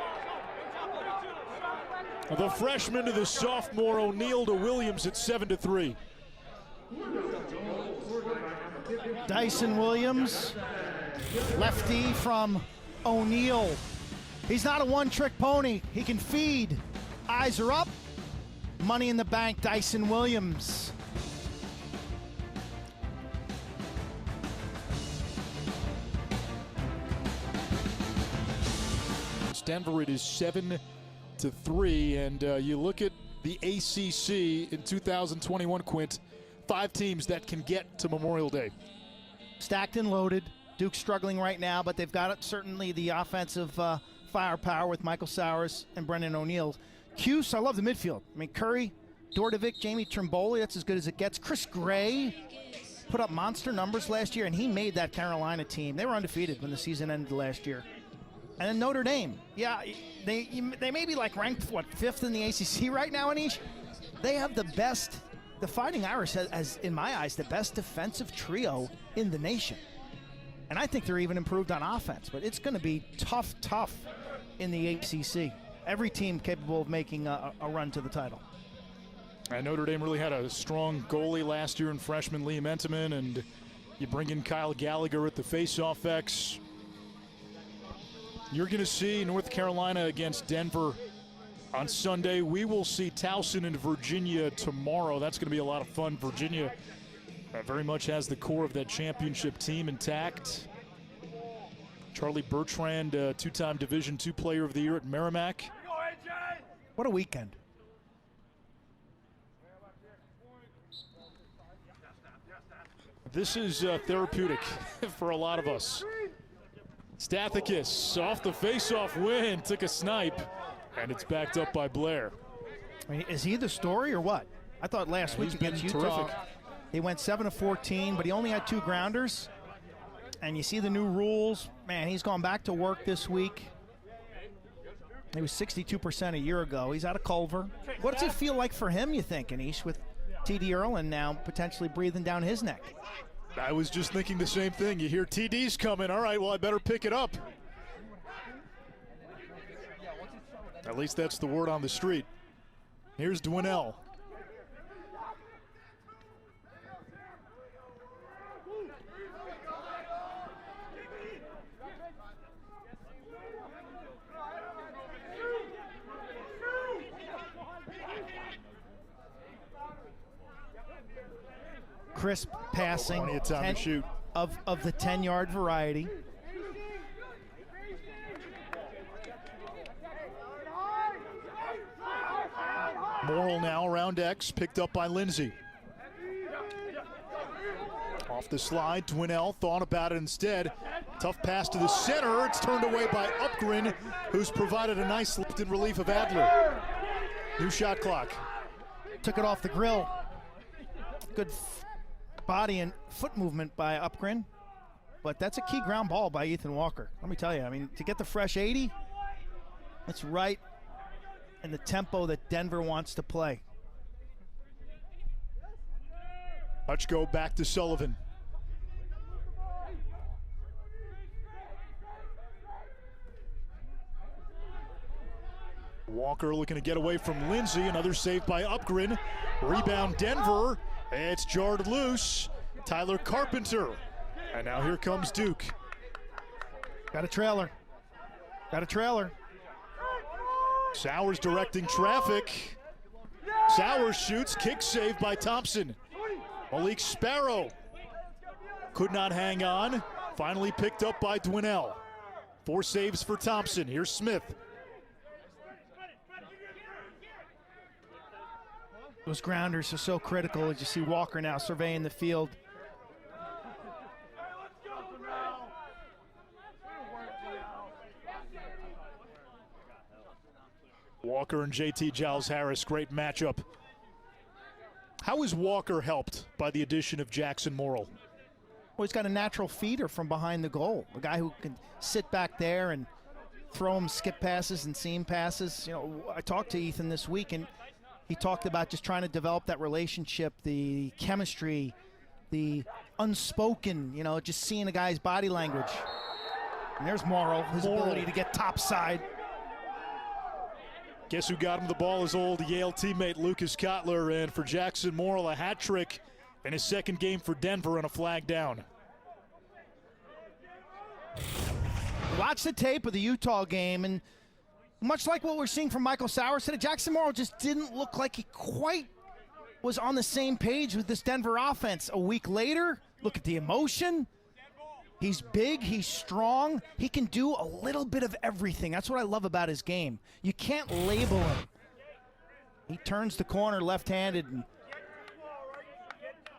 The freshman to the sophomore, O'Neal to Williams at 7-3. Dyson Williams, lefty from O'Neal. He's not a one-trick pony. He can feed. Eyes are up. Money in the bank, Dyson Williams. Denver, it is 7-3, and you look at the ACC in 2021, Quint, 5 teams that can get to Memorial Day. Stacked and loaded. Duke's struggling right now, but they've got certainly the offensive firepower with Michael Sowers and Brendan O'Neal. Cuse, I love the midfield. I mean, Curry, Dordovic, Jamie Trimboli, that's as good as it gets. Chris Gray put up monster numbers last year, and he made that Carolina team. They were undefeated when the season ended last year. And then Notre Dame, yeah, they may be like ranked, what, 5th in the ACC right now, Anish? They have the best, the Fighting Irish has, in my eyes, the best defensive trio in the nation. And I think they're even improved on offense, but it's going to be tough in the ACC. Every team capable of making a run to the title. And Notre Dame really had a strong goalie last year in freshman Liam Entenmann, and you bring in Kyle Gallagher at the faceoff X. You're going to see North Carolina against Denver on Sunday. We will see Towson and Virginia tomorrow. That's going to be a lot of fun. Virginia very much has the core of that championship team intact. Charlie Bertrand, 2-time Division II Player of the Year at Merrimack. What a weekend. This is therapeutic for a lot of us. Stathakis off the face-off win, took a snipe, and it's backed up by Blair. I mean, is he the story or what? I thought last week against Utah, terrific. He went 7 of 14, but he only had 2 grounders. And you see the new rules. Man, he's gone back to work this week. He was 62% a year ago. He's out of Culver. What does it feel like for him, you think, Anish, with T.D. Erlin now potentially breathing down his neck? I was just thinking the same thing. You hear TD's coming. All right, well, I better pick it up. At least that's the word on the street. Here's Dwinell. Crisp passing. Plenty of time to shoot. Of the 10-yard variety. Morrill now around X, picked up by Lindsay. Off the slide, Dwinell thought about it instead. Tough pass to the center. It's turned away by Upgren, who's provided a nice lift in relief of Adler. New shot clock. Took it off the grill. Good body and foot movement by Upgren. But that's a key ground ball by Ethan Walker. Let me tell you, I mean, to get the fresh 80, that's right in the tempo that Denver wants to play. Touch go back to Sullivan. Walker looking to get away from Lindsay. Another save by Upgren. Rebound Denver. It's jarred loose. Tyler Carpenter. And now here comes Duke. Got a trailer. Got a trailer. Sowers directing traffic. Sowers shoots. Kick save by Thompson. Malik Sparrow could not hang on. Finally picked up by Dwinell. 4 saves for Thompson. Here's Smith. Those grounders are so critical as you see Walker now surveying the field. Walker and JT Giles Harris, great matchup. How is Walker helped by the addition of Jackson Morrill? Well, he's got a natural feeder from behind the goal. A guy who can sit back there and throw him skip passes and seam passes. You know, I talked to Ethan this week, and he talked about just trying to develop that relationship, the chemistry, the unspoken, just seeing a guy's body language. And there's Morrow, his ability to get topside. Guess who got him the ball? His old Yale teammate Lucas Kotler, and for Jackson Morrill, a hat trick in his second game for Denver and a flag down. Watch the tape of the Utah game, and much like what we're seeing from Michael Sowers today, Jackson Morrill just didn't look like he quite was on the same page with this Denver offense. A week later, look at the emotion. He's big, he's strong, he can do a little bit of everything. That's what I love about his game. You can't label him. He turns the corner left-handed, and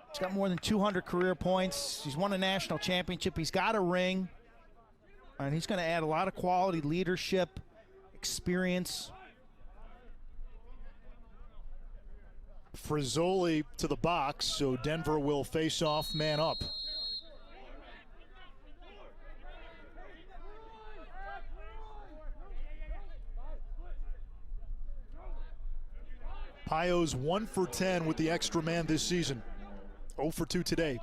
he's got more than 200 career points. He's won a national championship. He's got a ring, and he's going to add a lot of quality, leadership, experience. Frizzoli to the box, so Denver will face off man up. Pio's 1 for 10 with the extra man this season. 0 for 2 today.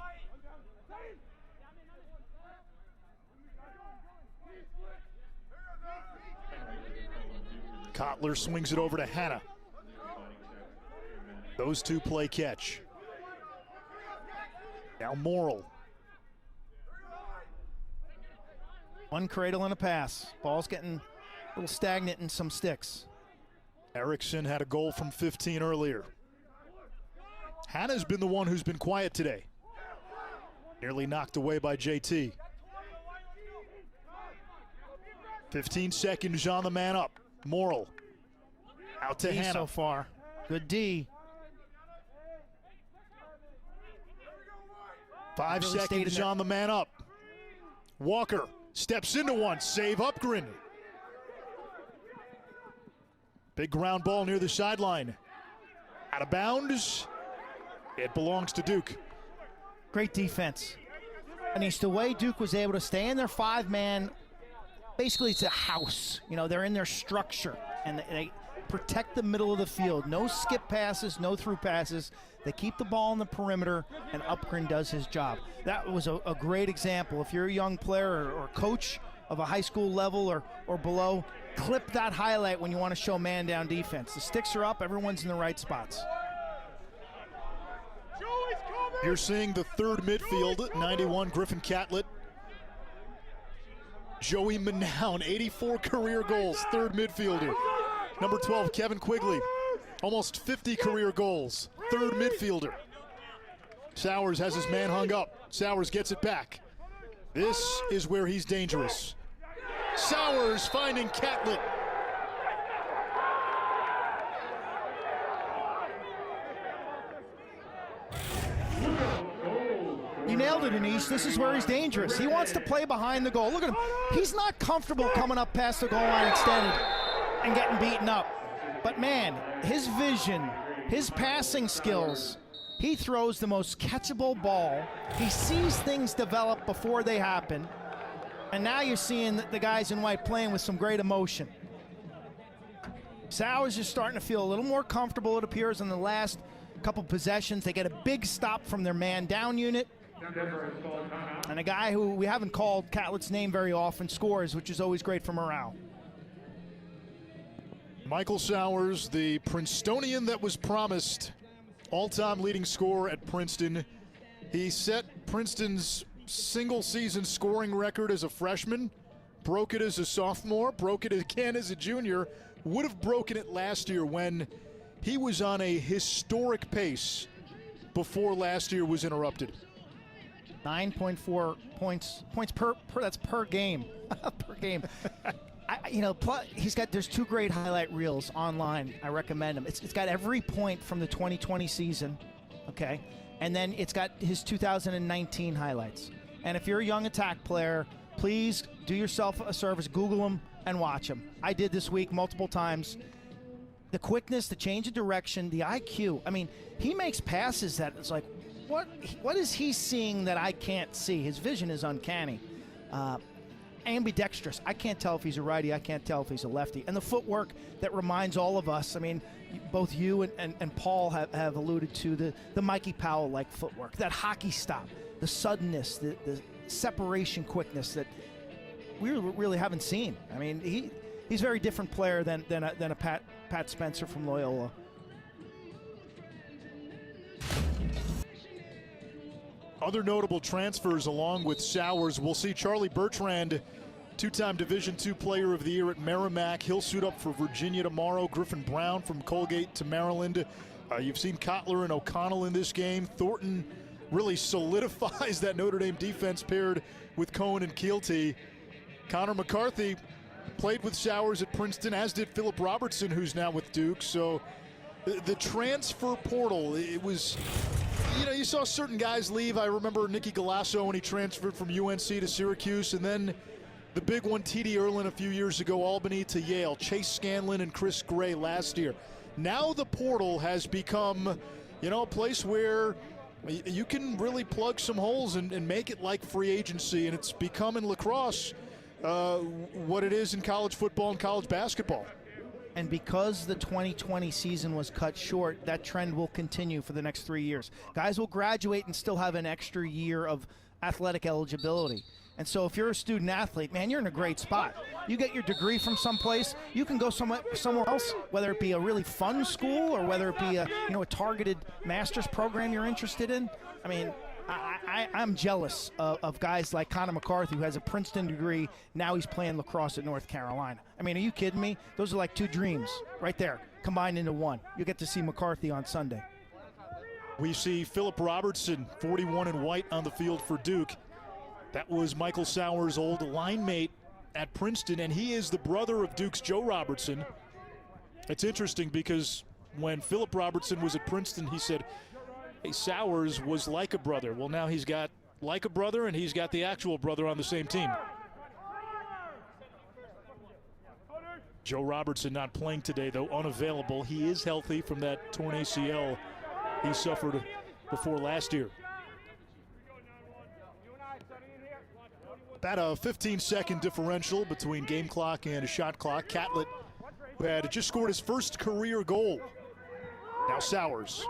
Kotler swings it over to Hanna. Those two play catch. Now Morrill. One cradle and a pass. Ball's getting a little stagnant in some sticks. Erickson had a goal from 15 earlier. Hanna's been the one who's been quiet today. Nearly knocked away by JT. 15 seconds on the man up. Morrill. Out to Hanna. So far. Good D. 5 seconds on the man up. Walker steps into one. Save Upgren. Big ground ball near the sideline. Out of bounds. It belongs to Duke. Great defense. And it's the way Duke was able to stay in their 5-man. Basically, it's a house. They're in their structure, and they protect the middle of the field. No skip passes, no through passes. They keep the ball on the perimeter, and Upgren does his job. That was a great example. If you're a young player or coach of a high school level or below, clip that highlight when you want to show man-down defense. The sticks are up, everyone's in the right spots. You're seeing the third midfield, 91 Griffin Catlett. Joey Manown, 84 career goals, third midfielder. Number 12, Kevin Quigley, almost 50 career goals, third midfielder. Sowers has his man hung up. Sowers gets it back. This is where he's dangerous. Sowers finding Catlett. You nailed it, Anish. This is where he's dangerous. He wants to play behind the goal. Look at him. He's not comfortable coming up past the goal line extended and getting beaten up. But, man, his vision, his passing skills, he throws the most catchable ball. He sees things develop before they happen. And now you're seeing the guys in white playing with some great emotion. Sowers is starting to feel a little more comfortable, it appears, in the last couple possessions. They get a big stop from their man-down unit. And a guy who we haven't called Catlett's name very often scores, which is always great for morale. Michael Sowers, the Princetonian that was promised, all-time leading scorer at Princeton. He set Princeton's single-season scoring record as a freshman, broke it as a sophomore, broke it again as a junior, would have broken it last year when he was on a historic pace before last year was interrupted. 9.4 points per that's per game. Per game. There's 2 great highlight reels online. I recommend them. It's got every point from the 2020 season, okay? And then it's got his 2019 highlights. And if you're a young attack player, please do yourself a service, Google them and watch them. I did this week multiple times. The quickness, the change of direction, the IQ. I mean, he makes passes that it's like, what is he seeing that I can't see? His vision is uncanny. ambidextrous. I can't tell if he's a righty. I can't tell if he's a lefty. And the footwork that reminds all of us, I mean, both you and Paul have alluded to the Mikey Powell-like footwork, that hockey stop, the suddenness, the separation quickness that we really haven't seen. I mean, he's a very different player than a Pat Spencer from Loyola. Other notable transfers along with Sowers. We'll see Charlie Bertrand, two-time Division II Player of the Year at Merrimack. He'll suit up for Virginia tomorrow. Griffin Brown from Colgate to Maryland. You've seen Kotler and O'Connell in this game. Thornton really solidifies that Notre Dame defense paired with Cohen and Keelty. Connor McCarthy played with Sowers at Princeton, as did Philip Robertson, who's now with Duke. So the transfer portal, it was, you know, you saw certain guys leave. I remember Nicky Galasso when he transferred from UNC to Syracuse, and then the big one, T.D. Erlin a few years ago, Albany to Yale, Chase Scanlon and Chris Gray last year. Now the portal has become, you know, a place where you can really plug some holes and make it like free agency, and it's become in lacrosse what it is in college football and college basketball. And because the 2020 season was cut short, that trend will continue for the next 3 years. Guys will graduate and still have an extra year of athletic eligibility. And so if you're a student athlete, man, you're in a great spot. You get your degree from someplace, you can go somewhere else, whether it be a really fun school or whether it be a targeted master's program you're interested in. I mean, I'm jealous of guys like Connor McCarthy, who has a Princeton degree. Now he's playing lacrosse at North Carolina. I mean, are you kidding me? Those are like two dreams right there, combined into one. You get to see McCarthy on Sunday. We see Philip Robertson, 41 and white, on the field for Duke. That was Michael Sowers' old line mate at Princeton, and he is the brother of Duke's Joe Robertson. It's interesting because when Philip Robertson was at Princeton, he said, hey, Sowers was like a brother. Well, now he's got like a brother, and he's got the actual brother on the same team. Joe Robertson not playing today, though, unavailable. He is healthy from that torn ACL he suffered before last year. About a 15-second differential between game clock and a shot clock. Catlett, who had just scored his first career goal. Now Sowers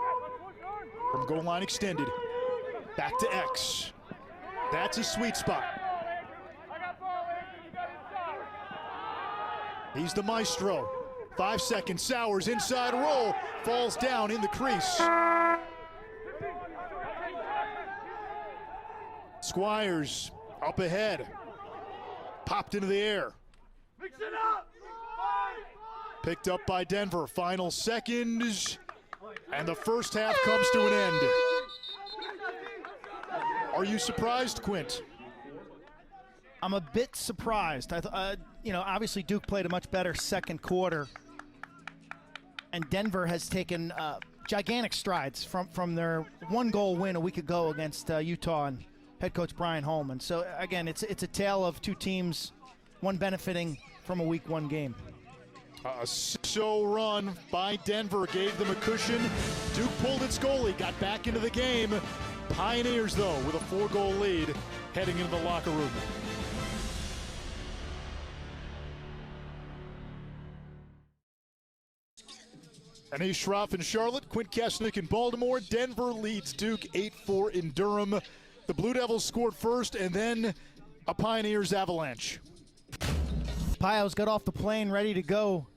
from goal line extended. Back to X. That's his sweet spot. He's the maestro. 5 seconds. Sowers inside roll. Falls down in the crease. Squires up ahead. Popped into the air. Picked up by Denver. Final seconds. And the first half comes to an end. Are you surprised, Quint? I'm a bit surprised. Obviously Duke played a much better second quarter, and Denver has taken gigantic strides from their one-goal win a week ago against Utah and head coach Brian Holman. So again, it's a tale of two teams, one benefiting from a week one game. A 6-0 run by Denver gave them a cushion. Duke pulled its goalie, got back into the game. Pioneers, though, with a 4-goal lead heading into the locker room. Anish Shroff in Charlotte, Quint Kesnick in Baltimore. Denver leads Duke 8-4 in Durham. The Blue Devils scored first, and then a Pioneers avalanche. Pios got off the plane ready to go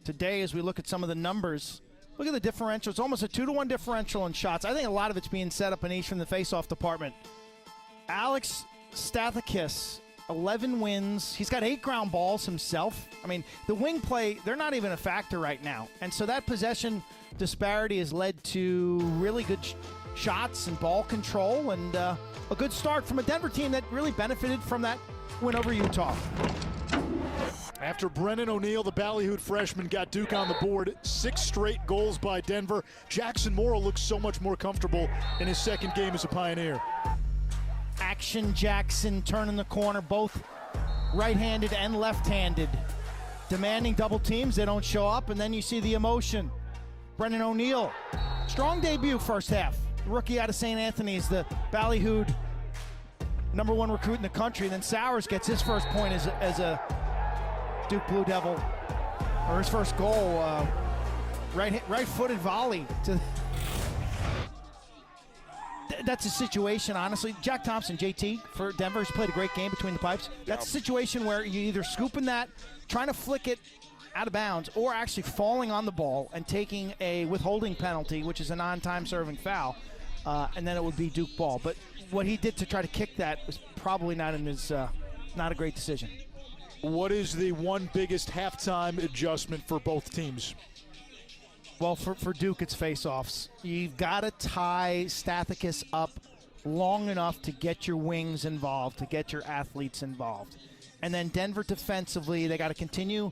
today. As we look at some of the numbers, look at the differential. It's almost a 2-to-1 differential in shots. I think a lot of it's being set up, Anish, from the face-off department. Alex Stathakis, 11 wins. He's got 8 ground balls himself. I mean, the wing play, they're not even a factor right now. And so that possession disparity has led to really good shots and ball control, and a good start from a Denver team that really benefited from that win over Utah. After Brennan O'Neill, the Ballyhooed freshman, got Duke on the board. 6 straight goals by Denver. Jackson Morrill looks so much more comfortable in his second game as a Pioneer. Action Jackson turning the corner, both right-handed and left-handed. Demanding double teams, they don't show up, and then you see the emotion. Brennan O'Neill, strong debut first half. The rookie out of St. Anthony's, the Ballyhooed #1 recruit in the country. And then Sowers gets his first point as a Duke Blue Devil, or his first goal, right-footed volley to. That's a situation, honestly. Jack Thompson, JT, for Denver, has played a great game between the pipes. That's a situation where you're either scooping that, trying to flick it out of bounds, or actually falling on the ball and taking a withholding penalty, which is a non-time serving foul, and then it would be Duke ball. But what he did to try to kick that was probably not a great decision. What is the one biggest halftime adjustment for both teams? Well, for Duke, it's face-offs. You've got to tie Stathakis up long enough to get your wings involved, to get your athletes involved. And then Denver defensively, they got to continue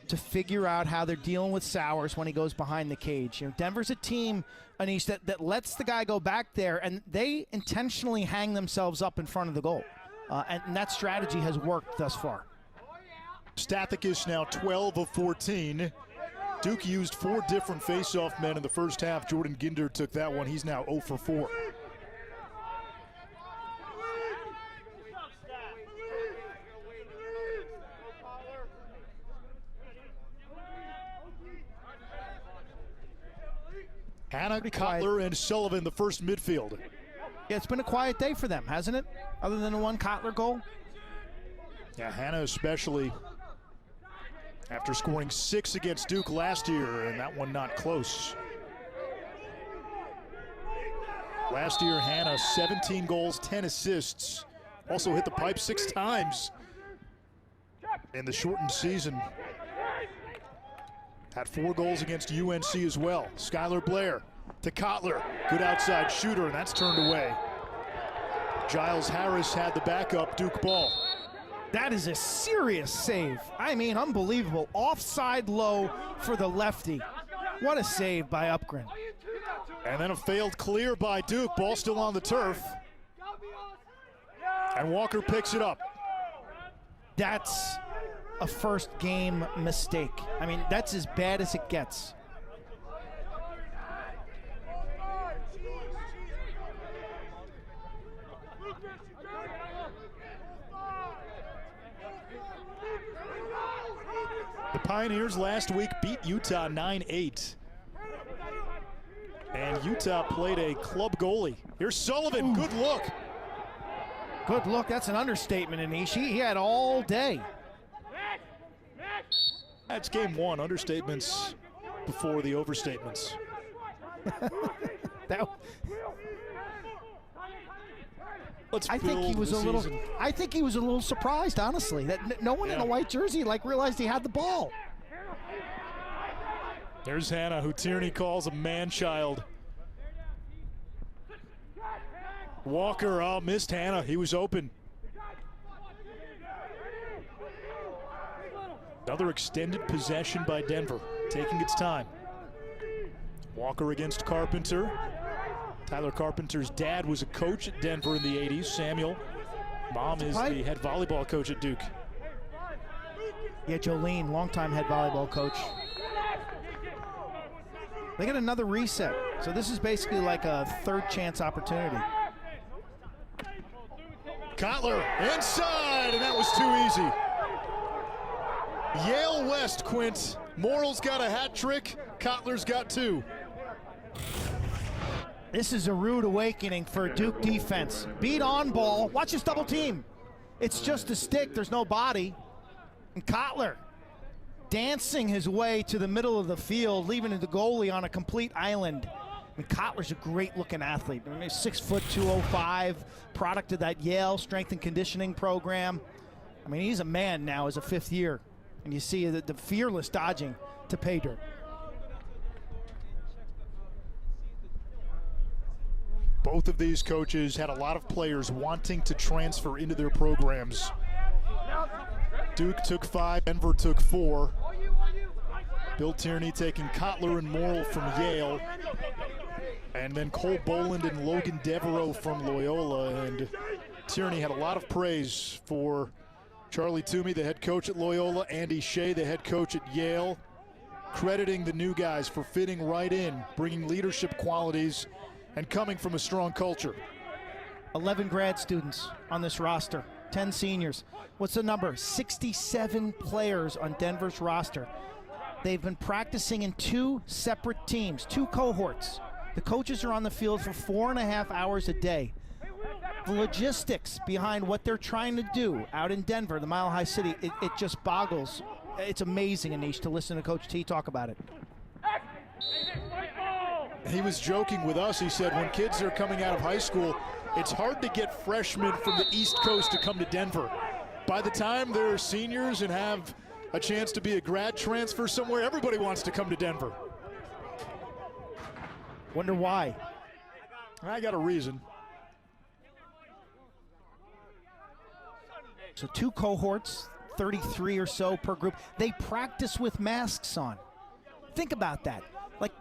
to figure out how they're dealing with Sowers when he goes behind the cage. You know, Denver's a team, Anish, that lets the guy go back there, and they intentionally hang themselves up in front of the goal. And that strategy has worked thus far. Stathakis now 12 of 14. Duke used 4 different face-off men in the first half. Jordan Ginder took that one. He's now 0 for 4. Hannah, Kotler, and Sullivan, the first midfield. Yeah, it's been a quiet day for them, hasn't it? Other than the one Kotler goal. Yeah, Hannah especially, after scoring 6 against Duke last year, and that one not close. Last year, Hannah, 17 goals, 10 assists. Also hit the pipe 6 times in the shortened season. Had 4 goals against UNC as well. Skylar Blair to Kotler. Good outside shooter, and that's turned away. Giles Harris had the backup, Duke ball. That is a serious save. I mean, unbelievable. Offside low for the lefty. What a save by Upgren. And then a failed clear by Duke. Ball still on the turf. And Walker picks it up. That's a first game mistake. I mean, that's as bad as it gets. The Pioneers last week beat Utah 9-8. And Utah played a club goalie. Here's Sullivan, good look. Good look, that's an understatement, Anish. He had all day. That's game 1, understatements before the overstatements. I think he was a little surprised, honestly, that no one in a white jersey realized he had the ball. There's Hannah, who Tierney calls a man-child. Walker, missed Hannah. He was open. Another extended possession by Denver, taking its time. Walker against Carpenter. Tyler Carpenter's dad was a coach at Denver in the 80s. Samuel. Mom is the head volleyball coach at Duke. Yeah, Jolene, longtime head volleyball coach. They get another reset. So this is basically like a third chance opportunity. Kotler inside, and that was too easy. Yale West, Quint. Morrill's got a hat trick. Kotler's got 2. This is a rude awakening for Duke defense. Beat on ball. Watch this double team. It's just a stick. There's no body. And Kotler dancing his way to the middle of the field, leaving the goalie on a complete island. And Kotler's a great-looking athlete. I mean, he's 6 foot 205, product of that Yale strength and conditioning program. I mean, he's a man now as a 5th year. And you see the fearless dodging to pay dirt. Both of these coaches had a lot of players wanting to transfer into their programs. Duke took 5, Denver took 4. Bill Tierney taking Kotler and Morrill from Yale. And then Cole Boland and Logan Devereaux from Loyola. And Tierney had a lot of praise for Charlie Toomey, the head coach at Loyola, Andy Shea, the head coach at Yale, crediting the new guys for fitting right in, bringing leadership qualities, and coming from a strong culture. 11 grad students on this roster, 10 seniors. What's the number? 67 players on Denver's roster. They've been practicing in 2 separate teams, 2 cohorts. The coaches are on the field for 4.5 hours a day. The logistics behind what they're trying to do out in Denver, the Mile High City, it just boggles. It's amazing, Anish, to listen to Coach T talk about it. He was joking with us. He said when kids are coming out of high school, it's hard to get freshmen from the East Coast to come to Denver. By the time they're seniors and have a chance to be a grad transfer somewhere, everybody wants to come to Denver. Wonder why. I got a reason. So 2 cohorts, 33 or so per group. They practice with masks on. Think about that. Like,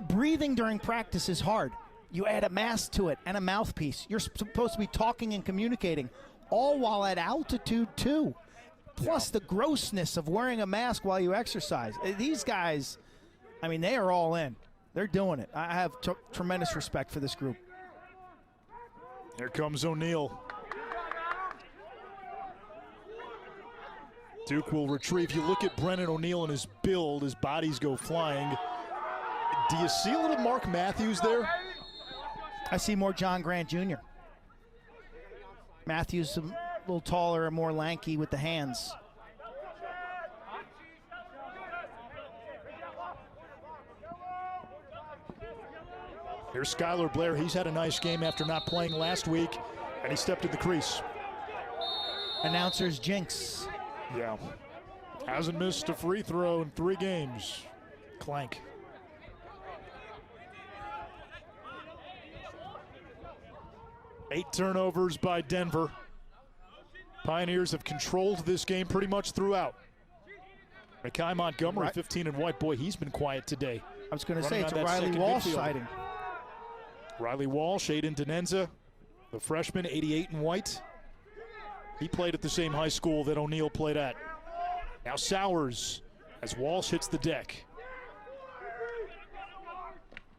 breathing during practice is hard. You add a mask to it and a mouthpiece. You're supposed to be talking and communicating, all while at altitude too. Plus the grossness of wearing a mask while you exercise. These guys, I mean, they are all in. They're doing it. I have tremendous respect for this group. Here comes O'Neal. Duke will retrieve. You look at Brennan O'Neal and his build, his bodies go flying. Do you see a little Mark Matthews there? I see more John Grant Jr. Matthews a little taller and more lanky with the hands. Here's Skylar Blair. He's had a nice game after not playing last week, and he stepped in the crease. Announcer's jinx. Yeah. Hasn't missed a free throw in 3 games. Clank. Eight turnovers by Denver. Pioneers have controlled this game pretty much throughout. Makai Montgomery, 15 and white. Boy, he's been quiet today. I was going to say, it's a Riley Walsh sighting. Riley Walsh, Aiden Denenza, the freshman, 88 and white. He played at the same high school that O'Neal played at. Now Sowers, as Walsh hits the deck.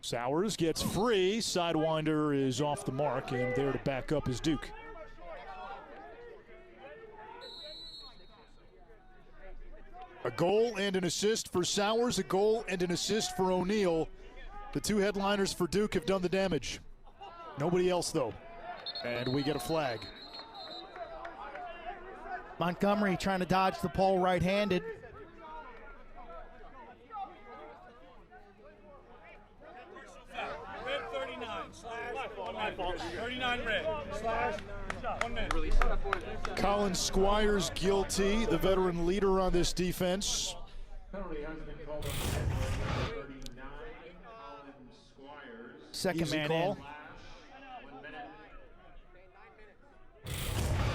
Sowers gets free. Sidewinder is off the mark, and there to back up is Duke. A goal and an assist for Sowers, a goal and an assist for O'Neal. The 2 headliners for Duke have done the damage. Nobody else, though. And we get a flag. Montgomery trying to dodge the pole right-handed. Red 39, slash, 39 red, slash, 1 minute. Colin Squires guilty, the veteran leader on this defense. Second Easy man call. in.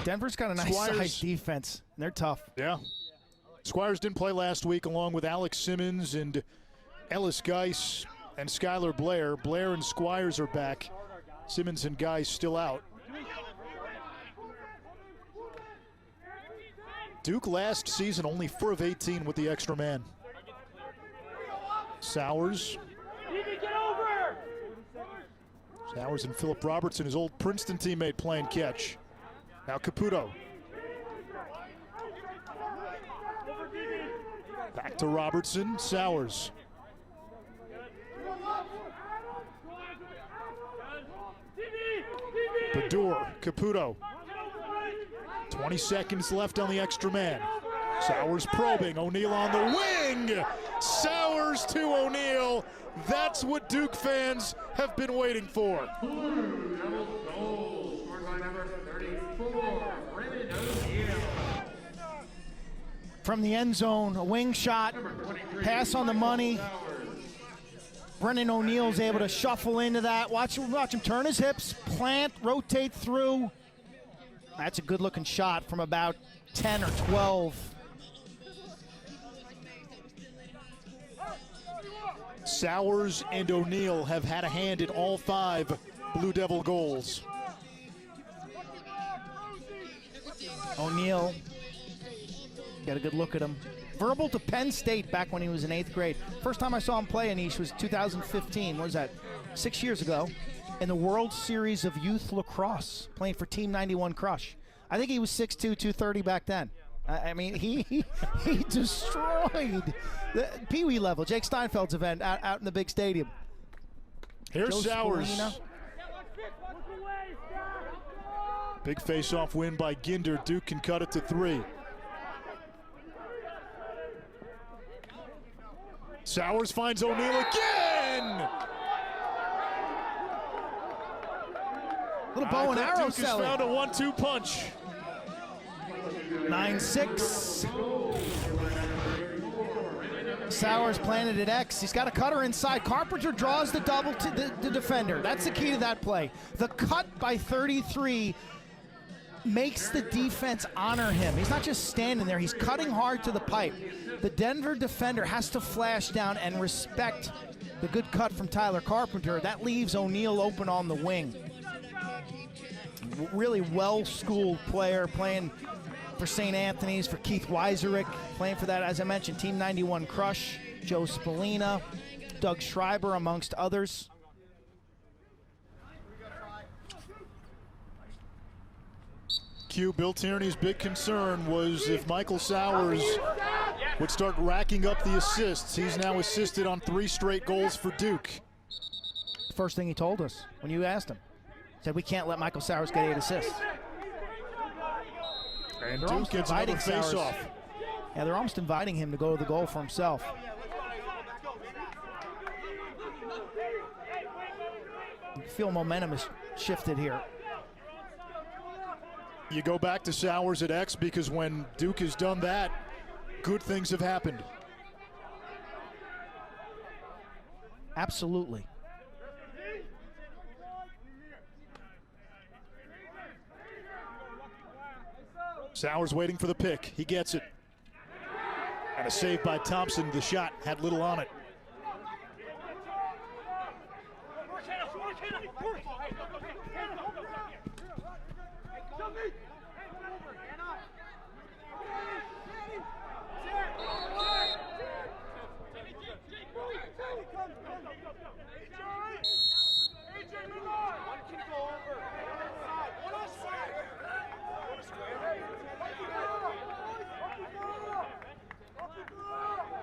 Denver's got a nice size defense. They're tough. Yeah. Squires didn't play last week along with Alex Simmons and Ellis Geis and Skylar Blair. Blair and Squires are back. Simmons and Geis still out. Duke last season only 4 of 18 with the extra man. Sowers. Sowers and Philip Robertson, his old Princeton teammate, playing catch. Now Caputo. Back to Robertson, Sowers. Badur, Caputo. 20 seconds left on the extra man. Sowers probing, O'Neal on the wing. Sowers to O'Neal. That's what Duke fans have been waiting for. From the end zone, a wing shot, pass on the money. Brennan O'Neal's able to shuffle into that. Watch him turn his hips, plant, rotate through. That's a good-looking shot from about 10 or 12. Sowers and O'Neal have had a hand in all 5 Blue Devil goals. O'Neal, got a good look at him. Verbal to Penn State back when he was in 8th grade. First time I saw him play, Anish, was 2015. What was that? 6 years ago. in the World Series of Youth Lacrosse, playing for Team 91 Crush. I think he was 6'2", 230 back then. I mean, he destroyed the Pee Wee level, Jake Steinfeld's event out in the big stadium. Here's Sowers. Spallina. Big face-off win by Ginder. Duke can cut it to 3. Sowers finds O'Neal again! Little bow and arrow Duke has selling. found a 1-2 punch. 9-6. Sowers planted at X. He's got a cutter inside. Carpenter draws the double to the defender. That's the key to that play. The cut by 33 makes the defense honor him. He's not just standing there. He's cutting hard to the pipe. The Denver defender has to flash down and respect the good cut from Tyler Carpenter. That leaves O'Neal open on the wing. Really well-schooled player playing for St. Anthony's, for Keith Weiserick, playing for that, as I mentioned, Team 91 Crush, Joe Spallina, Doug Schreiber, amongst others. Q, Bill Tierney's big concern was if Michael Sowers would start racking up the assists. He's now assisted on 3 straight goals for Duke. First thing he told us when you asked him, said we can't let Michael Sowers get 8 assists. And Duke gets another face-off. Yeah, they're almost inviting him to go to the goal for himself. You feel momentum has shifted here. You go back to Sowers at X because when Duke has done that, good things have happened. Absolutely. Sowers waiting for the pick. He gets it. And a save by Thompson. The shot had little on it.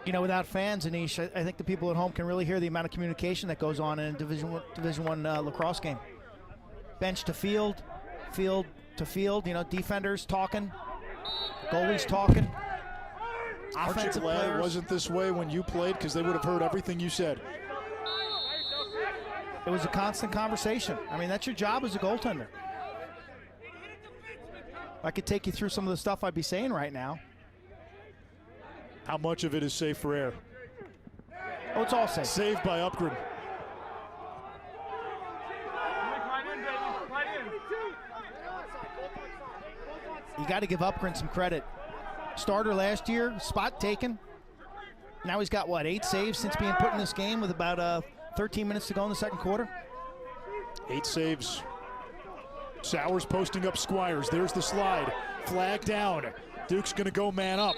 You know, without fans, Anish, I think the people at home can really hear the amount of communication that goes on in a Division One lacrosse game. Bench to field, field to field. You know, defenders talking, goalies talking. Offensive players. Wasn't this way when you played because they would have heard everything you said. It was a constant conversation. I mean, that's your job as a goaltender. I could take you through some of the stuff I'd be saying right now. How much of it is safe for air? Oh, it's all safe. Saved by Upgren. You got to give Upgren some credit. Starter last year, spot taken. Now he's got, what, 8 saves since being put in this game with about 13 minutes to go in the second quarter? 8 saves. Sowers posting up Squires. There's the slide. Flag down. Duke's going to go man up.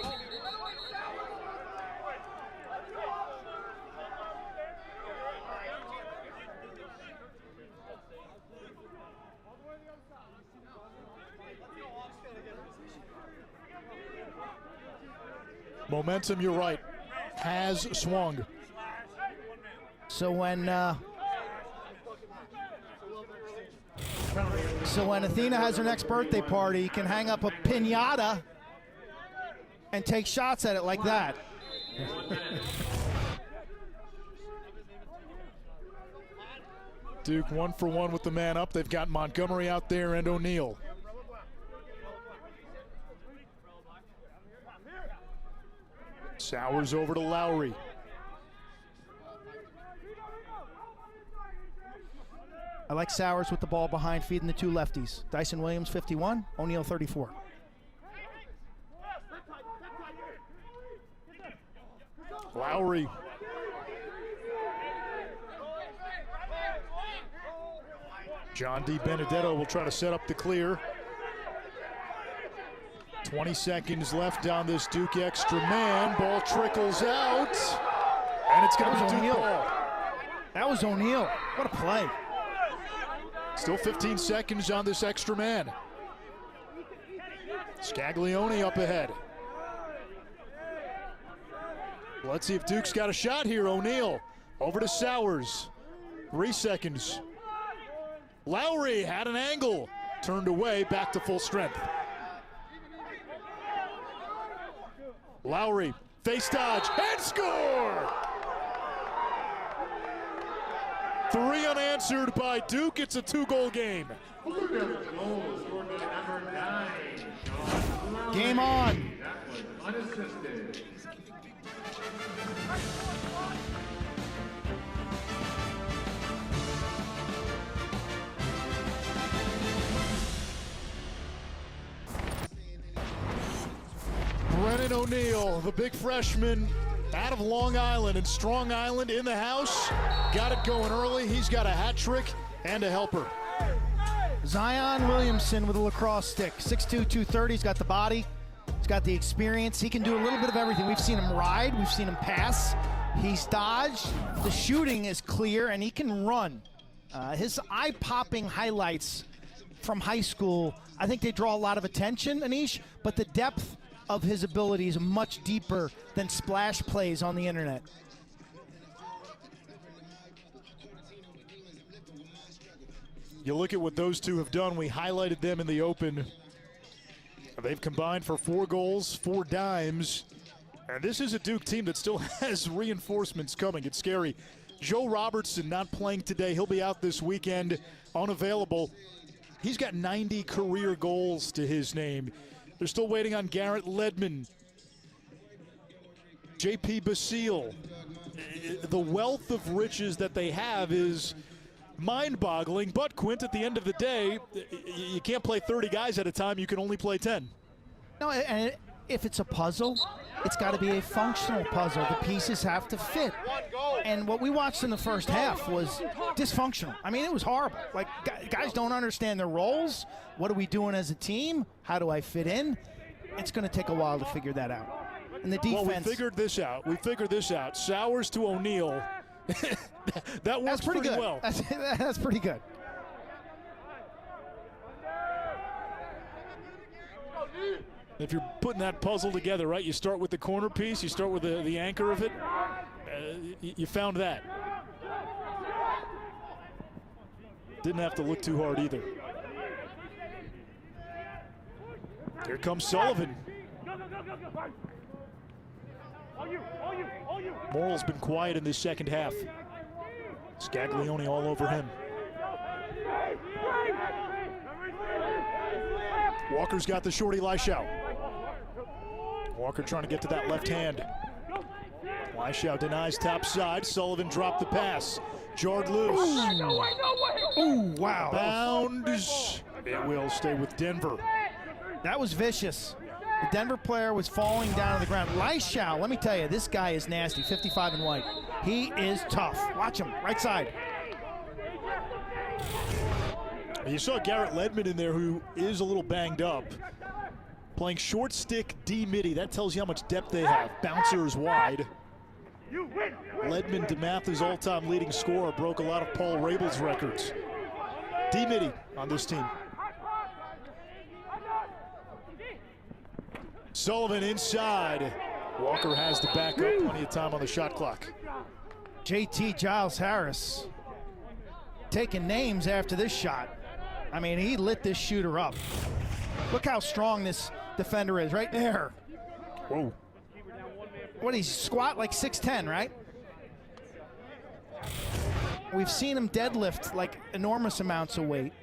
Momentum, you're right, has swung. So when Athena has her next birthday party, you can hang up a piñata and take shots at it like that. Duke 1 for 1 with the man up. They've got Montgomery out there and O'Neal. Sowers over to Lowry. I like Sowers with the ball behind, feeding the 2 lefties. Dyson Williams, 51, O'Neal, 34. Lowry. John D. Benedetto will try to set up the clear. 20 seconds left down this Duke extra man. Ball trickles out. And it's going to be Duke ball. That was O'Neal. What a play. Still 15 seconds on this extra man. Scaglione up ahead. Let's see if Duke's got a shot here. O'Neal over to Sowers. 3 seconds. Lowry had an angle. Turned away, back to full strength. Lowry, face dodge, and score! 3 unanswered by Duke. It's a 2-goal game. Game on. Brennan O'Neal, the big freshman out of Long Island, and Strong Island in the house. Got it going early. He's got a hat trick and a helper. Zion Williamson with a lacrosse stick. 6'2", 230. He's got the body. He's got the experience. He can do a little bit of everything. We've seen him ride. We've seen him pass. He's dodged. The shooting is clear, and he can run. His eye-popping highlights from high school, I think they draw a lot of attention, Anish, but the depth of his ability is much deeper than splash plays on the internet. You look at what those two have done. We highlighted them in the open. They've combined for 4 goals, 4 dimes. And this is a Duke team that still has reinforcements coming. It's scary. Joe Robertson not playing today. He'll be out this weekend, unavailable. He's got 90 career goals to his name. They're still waiting on Garrett Ledman, J.P. Basile. The wealth of riches that they have is mind-boggling. But, Quint, at the end of the day, you can't play 30 guys at a time. You can only play 10. No, and if it's a puzzle, it's got to be a functional puzzle. The pieces have to fit. And what we watched in the first half was dysfunctional. I mean, it was horrible. Like, guys don't understand their roles. What are we doing as a team? How do I fit in? It's going to take a while to figure that out. And the defense. Well, we figured this out. Sowers to O'Neal. That works pretty good. Well. That's pretty good. If you're putting that puzzle together, right, you start with the corner piece, you start with the anchor of it. You found that. Didn't have to look too hard either. Here comes Sullivan. Morrill's been quiet in this second half. Scaglione all over him. Walker's got the shorty Leishau. Walker trying to get to that left hand. Leishau denies top side. Sullivan dropped the pass. Jarred loose. Ooh, wow. Bounds. It will stay with Denver. That was vicious. The Denver player was falling down on the ground. Leishau, let me tell you, this guy is nasty. 55 and white. He is tough. Watch him. Right side. You saw Garrett Ledman in there, who is a little banged up. Playing short stick D-midi. That tells you how much depth they have. Bouncer is wide. Ledman, DeMatha's all-time leading scorer, broke a lot of Paul Rabel's records. D-midi on this team. Sullivan inside. Walker has the back up. Plenty of time on the shot clock. JT Giles Harris taking names after this shot. I mean, he lit this shooter up. Look how strong this defender is right there. Whoa. What, he's squat like 6'10", right? We've seen him deadlift like enormous amounts of weight.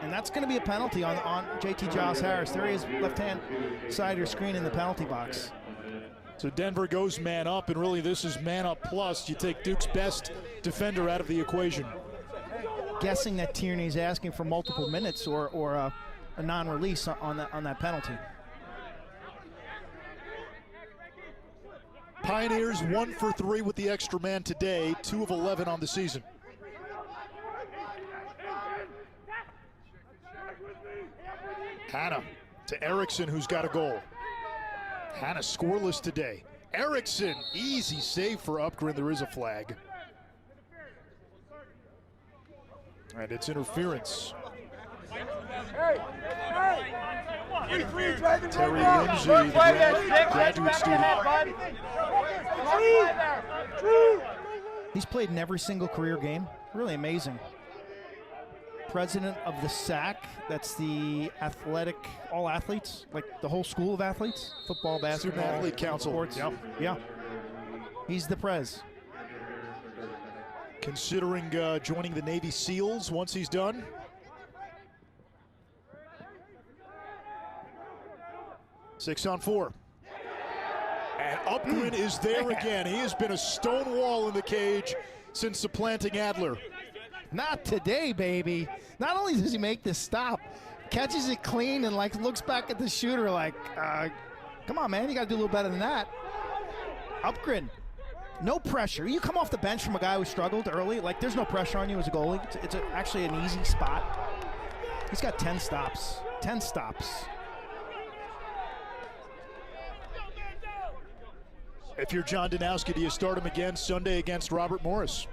And that's going to be a penalty on JT Giles Harris. There he is, left-hand side of your screen in the penalty box. So Denver goes man up, and really this is man up plus. You take Duke's best defender out of the equation. Guessing that Tierney's asking for multiple minutes or a non-release on that penalty. Pioneers 1 for 3 with the extra man today, 2 of 11 on the season. Hanna to Erickson, who's got a goal. Hanna scoreless today. Erickson, easy save for Upgren. There is a flag. And it's interference. Terry Lindsay, the graduate student. He's played in every single career game. Really amazing. President of the SAC, that's the athletic, all athletes, like the whole school of athletes, football, basketball, Student Athlete Council. sports. Yep. Yeah. He's the prez. Considering joining the Navy SEALs once he's done. Six on four. And Upgren is there again. He has been a stone wall in the cage since supplanting Adler. Not today, baby. Not only does he make this stop, catches it clean and like looks back at the shooter like, come on, man, you got to do a little better than that. Upgren, no pressure. You come off the bench from a guy who struggled early, like there's no pressure on you as a goalie. It's actually an easy spot. He's got 10 stops. 10 stops. If you're John Danowski, do you start him again Sunday against Robert Morris?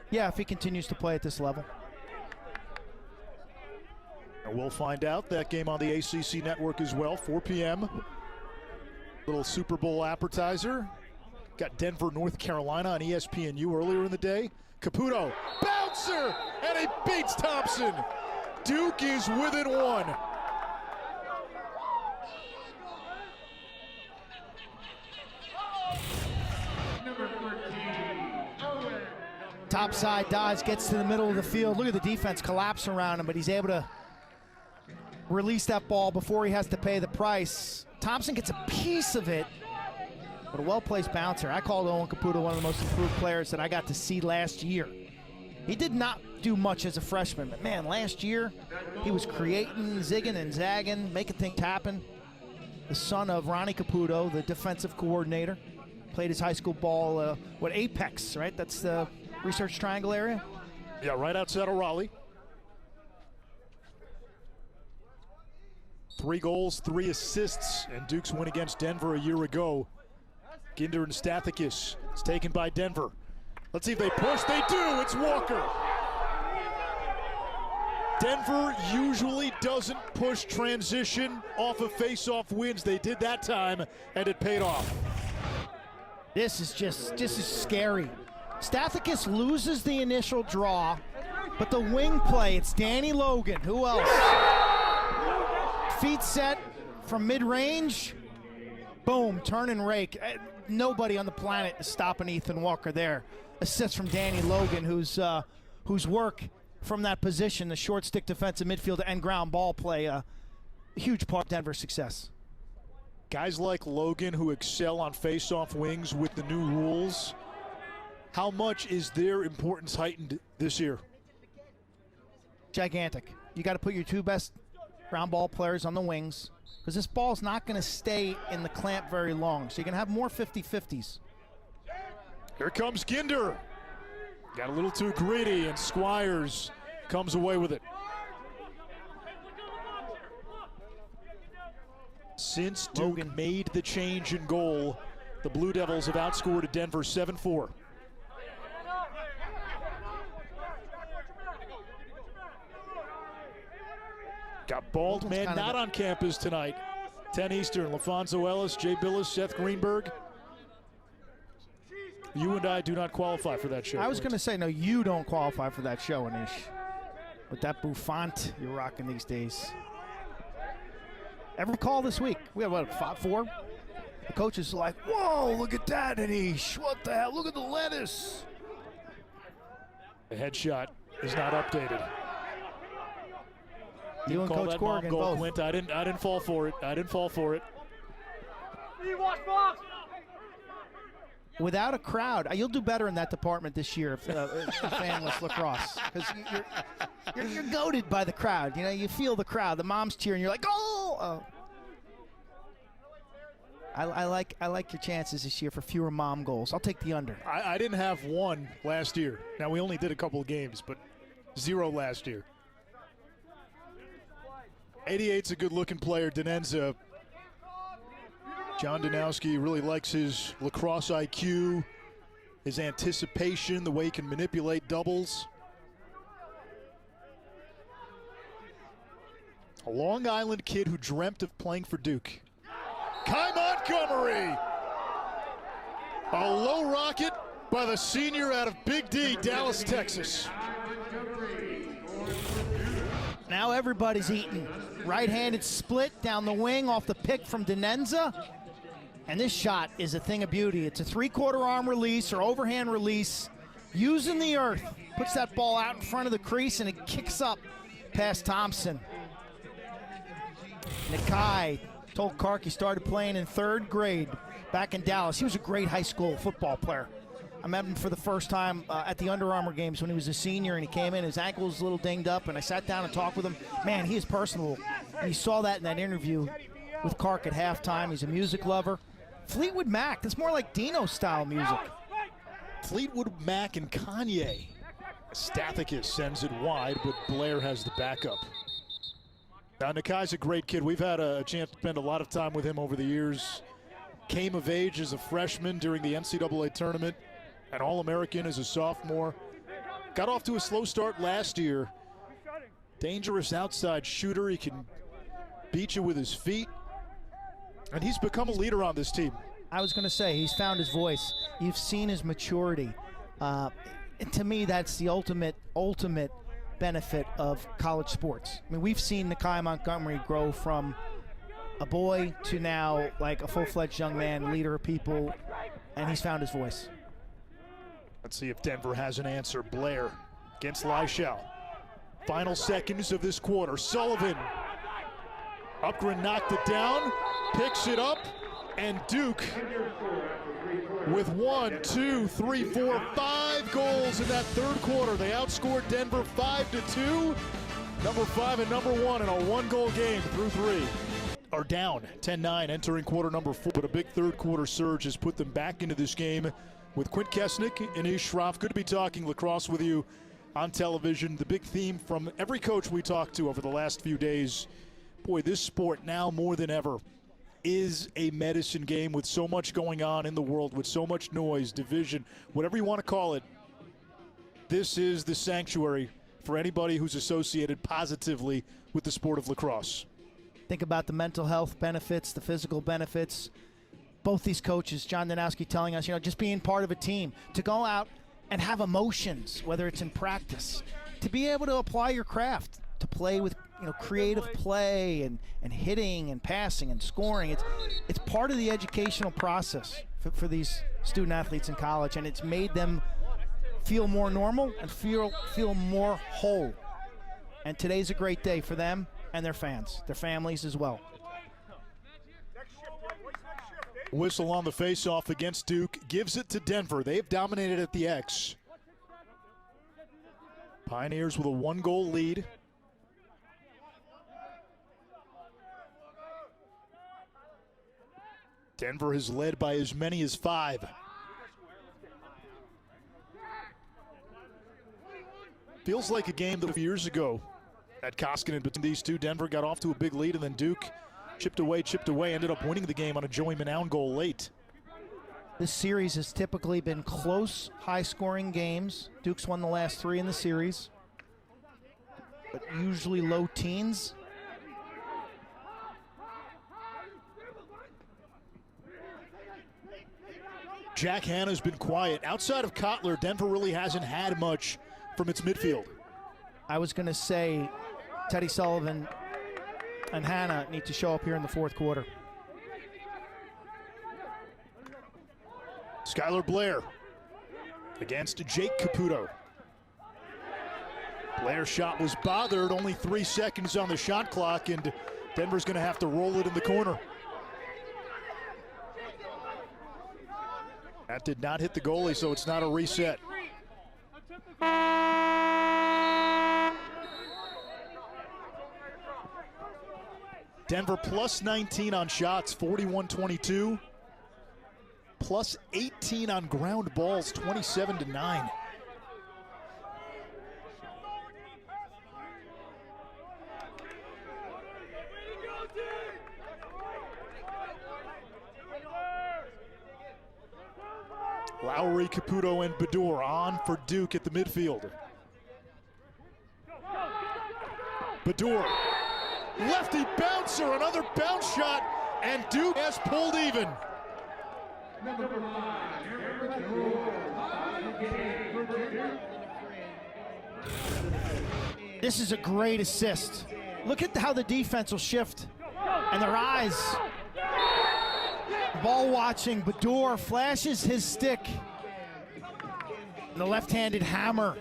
Yeah, if he continues to play at this level. And we'll find out. That game on the ACC Network as well, 4 p.m. Little Super Bowl appetizer. Got Denver, North Carolina on ESPNU earlier in the day. Caputo, bouncer, and he beats Thompson. Duke is within one. Topside dodge, gets to the middle of the field. Look at the defense collapse around him, but he's able to release that ball before he has to pay the price. Thompson gets a piece of it, but a well-placed bouncer. I called Owen Caputo one of the most improved players that I got to see last year. He did not do much as a freshman, but man, last year he was creating, zigging and zagging, making things happen. The son of Ronnie Caputo, the defensive coordinator, played his high school ball, Apex, right? That's the Research Triangle area? Yeah, right outside of Raleigh. 3 goals, 3 assists, and Duke's win against Denver a year ago. Ginder and Stathakis. It's taken by Denver. Let's see if they push. They do. It's Walker. Denver usually doesn't push transition off of face-off wins. They did that time, and it paid off. This is scary. Stathakis loses the initial draw, but the wing play, it's Danny Logan. Who else? Feet set from mid-range. Boom, turn and rake. Nobody on the planet is stopping Ethan Walker there. Assist from Danny Logan, whose work from that position, the short stick defensive midfielder and ground ball play, a huge part of Denver's success. Guys like Logan who excel on face-off wings with the new rules. How much is their importance heightened this year? Gigantic. You got to put your 2 best ground ball players on the wings because this ball's not going to stay in the clamp very long. So you're going to have more 50-50s. Here comes Ginder. Got a little too greedy, and Squires comes away with it. Since Duke made the change in goal, the Blue Devils have outscored Denver 7-4. Got bald man not on campus tonight. 10 Eastern, LaFonso Ellis, Jay Billis, Seth Greenberg. You and I do not qualify for that show. I was going to say, no, you don't qualify for that show, Anish. With that bouffant you're rocking these days. Every call this week, we have what, 4? The coaches are like, whoa, look at that, Anish. What the hell? Look at the lettuce. The headshot is not updated. You and Coach Corrigan both. Quint. I didn't fall for it. I didn't fall for it. Without a crowd, you'll do better in that department this year if fanless lacrosse, because you're goated by the crowd. You know, you feel the crowd. The moms cheering. You're like, oh. I like your chances this year for fewer mom goals. I'll take the under. I didn't have 1 last year. Now we only did a couple of games, but 0 last year. 88's a good-looking player, Denenza. John Danowski really likes his lacrosse IQ, his anticipation, the way he can manipulate doubles. A Long Island kid who dreamt of playing for Duke. Kai Montgomery! A low rocket by the senior out of Big D, Dallas, Texas. Now everybody's eating. Right-handed split down the wing off the pick from Denenza. And this shot is a thing of beauty. It's a three-quarter arm release or overhand release. Using the earth. Puts that ball out in front of the crease and it kicks up past Thompson. Nakai told Kark he started playing in 3rd grade back in Dallas. He was a great high school football player. I met him for the first time at the Under Armour games when he was a senior, and he came in, his ankle was a little dinged up, and I sat down and talked with him. Man, he is personable. And you saw that in that interview with Kark at halftime. He's a music lover. Fleetwood Mac, that's more like Dino-style music. Fleetwood Mac and Kanye. Stathicus sends it wide, but Blair has the backup. Now, Nakai's a great kid. We've had a chance to spend a lot of time with him over the years. Came of age as a freshman during the NCAA tournament. An All-American as a sophomore. Got off to a slow start last year. Dangerous outside shooter. He can beat you with his feet. And he's become a leader on this team. I was going to say, he's found his voice. You've seen his maturity. To me, that's the ultimate benefit of college sports. I mean, we've seen Nakai Montgomery grow from a boy to now like a full-fledged young man, leader of people, and he's found his voice. Let's see if Denver has an answer. Blair against Leischau. Final seconds of this quarter. Sullivan. Upgren knocked it down, picks it up, and Duke with 1, 2, 3, 4, 5 goals in that 3rd quarter. They outscored Denver 5-2. Number 5 and number 1 in a 1-goal game through 3. Are down 10-9 entering quarter number 4, but a big 3rd quarter surge has put them back into this game with Quint Kesnick and Ish Shroff. Good to be talking lacrosse with you on television. The big theme from every coach we talked to over the last few days, boy, this sport now more than ever is a medicine game with so much going on in the world, with so much noise, division, whatever you want to call it. This is the sanctuary for anybody who's associated positively with the sport of lacrosse. Think about the mental health benefits, the physical benefits. Both these coaches, John Danowski telling us, just being part of a team, to go out and have emotions, whether it's in practice, to be able to apply your craft, to play with creative play and hitting and passing and scoring. It's part of the educational process for these student athletes in college, and it's made them feel more normal and feel more whole. And today's a great day for them and their fans, their families as well. Whistle on the face-off against Duke gives it to Denver. They've dominated at the X. Pioneers with a 1-goal lead. Denver has led by as many as 5. Feels like a game that a few years ago at Koskinen between these two. Denver got off to a big lead, and then Duke chipped away, ended up winning the game on a Joey Manown goal late. This series has typically been close, high-scoring games. Duke's won the last 3 in the series, but usually low teens. Jack Hanna's been quiet. Outside of Kotler, Denver really hasn't had much from its midfield. I was going to say Teddy Sullivan and Hanna need to show up here in the 4th quarter. Skylar Blair against Jake Caputo. Blair's shot was bothered, only 3 seconds on the shot clock, and Denver's going to have to roll it in the corner. That did not hit the goalie, so it's not a reset. Denver plus 19 on shots, 41-22. Plus 18 on ground balls, 27-9. Lowry, Caputo, and Baddour on for Duke at the midfield. Baddour Lefty bouncer, another bounce shot, and Duke has pulled even. This is a great assist. Look at how the defense will shift and their eyes. Ball watching, Bador flashes his stick. And the left-handed hammer.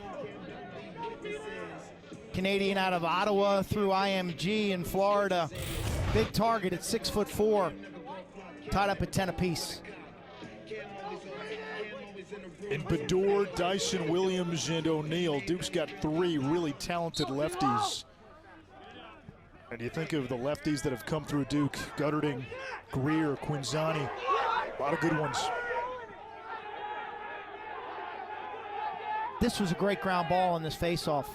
Canadian out of Ottawa through IMG in Florida. Big target at 6'4", tied up at 10 apiece. In Bador, Dyson Williams, and O'Neal, Duke's got three really talented lefties. And you think of the lefties that have come through Duke: Gutterding, Greer, Quinzani, a lot of good ones. This was a great ground ball in this face-off.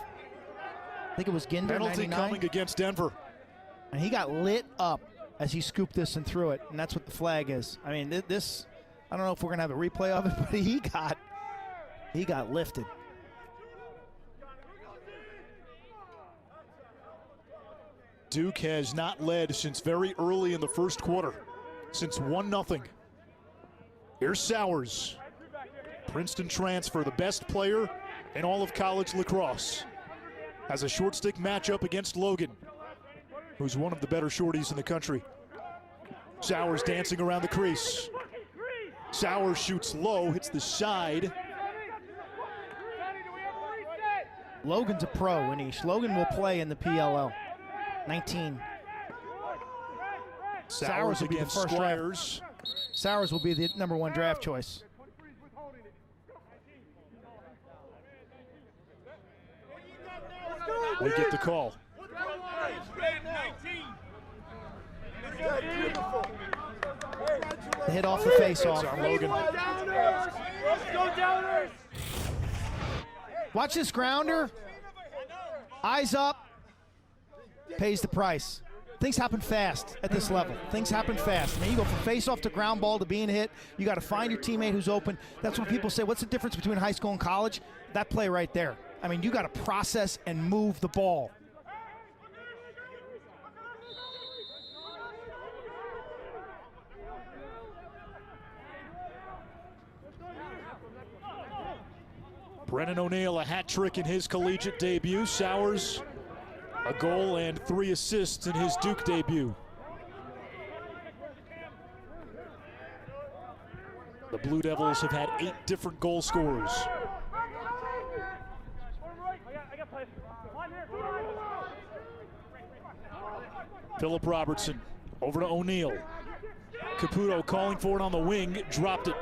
I think it was Ginder, Penalty 99. coming against Denver. And he got lit up as he scooped this and threw it, and that's what the flag is. I mean, this, I don't know if we're gonna have a replay of it, but he got lifted. Duke has not led since very early in the first quarter, since 1-0. Here's Sowers. Princeton transfer, the best player in all of college lacrosse, has a short stick matchup against Logan, who's one of the better shorties in the country. Sowers dancing around the crease. Sowers shoots low, hits the side. Logan's a pro, Anish. Logan will play in the PLL. 19. Sowers will be the against first Squires. Sowers will be the #1 draft choice. We get the call. The hit off the face-off. It's on Logan. Watch this grounder. Eyes up. Pays the price. Things happen fast at this level. Things happen fast. I mean, you go from face-off to ground ball to being hit. You got to find your teammate who's open. That's what people say. What's the difference between high school and college? That play right there. I mean, you got to process and move the ball. Brennan O'Neal, a hat trick in his collegiate debut. Sowers, a goal and 3 assists in his Duke debut. The Blue Devils have had 8 different goal scorers. Philip Robertson over to O'Neal. Caputo calling for it on the wing, dropped it.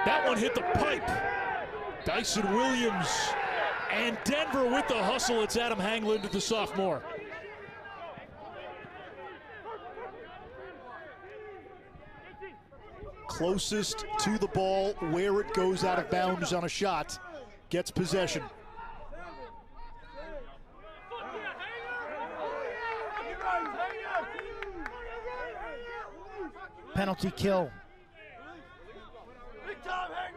That one hit the pipe. Dyson Williams and Denver with the hustle. It's Adam Hangland, the sophomore. Closest to the ball where it goes out of bounds on a shot gets possession. Penalty kill.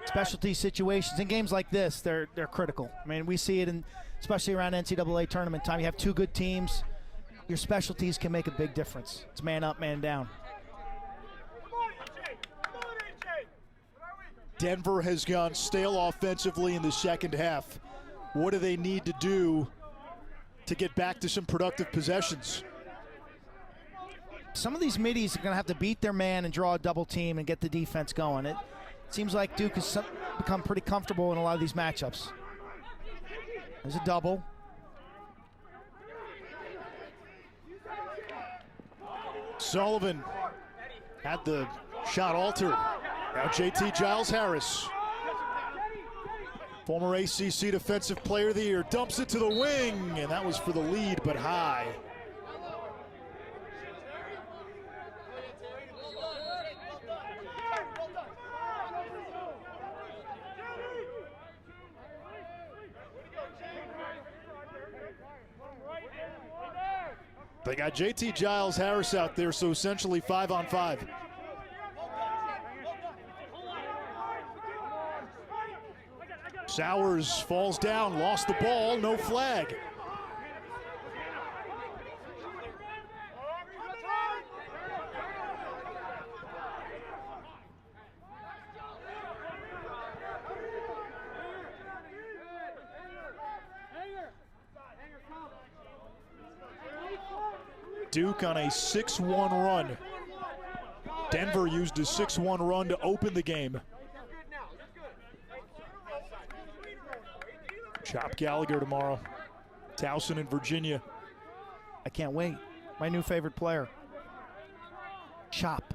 Specialty situations in games like this, they're critical. I mean, we see it in, especially around NCAA tournament time. You have 2 good teams. Your specialties can make a big difference. It's man up, man down. Denver has gone stale offensively in the second half. What do they need to do to get back to some productive possessions? Some of these middies are going to have to beat their man and draw a double team and get the defense going. It seems like Duke has become pretty comfortable in a lot of these matchups. There's a double. Sullivan had the shot altered. Now JT Giles Harris, former ACC Defensive Player of the Year, dumps it to the wing, and that was for the lead, but high. They got JT Giles Harris out there, so essentially 5-on-5. Sowers falls down, lost the ball, no flag. Duke on a 6-1 run. Denver used a 6-1 run to open the game. Chop Gallagher tomorrow. Towson in Virginia. I can't wait. My new favorite player. Chop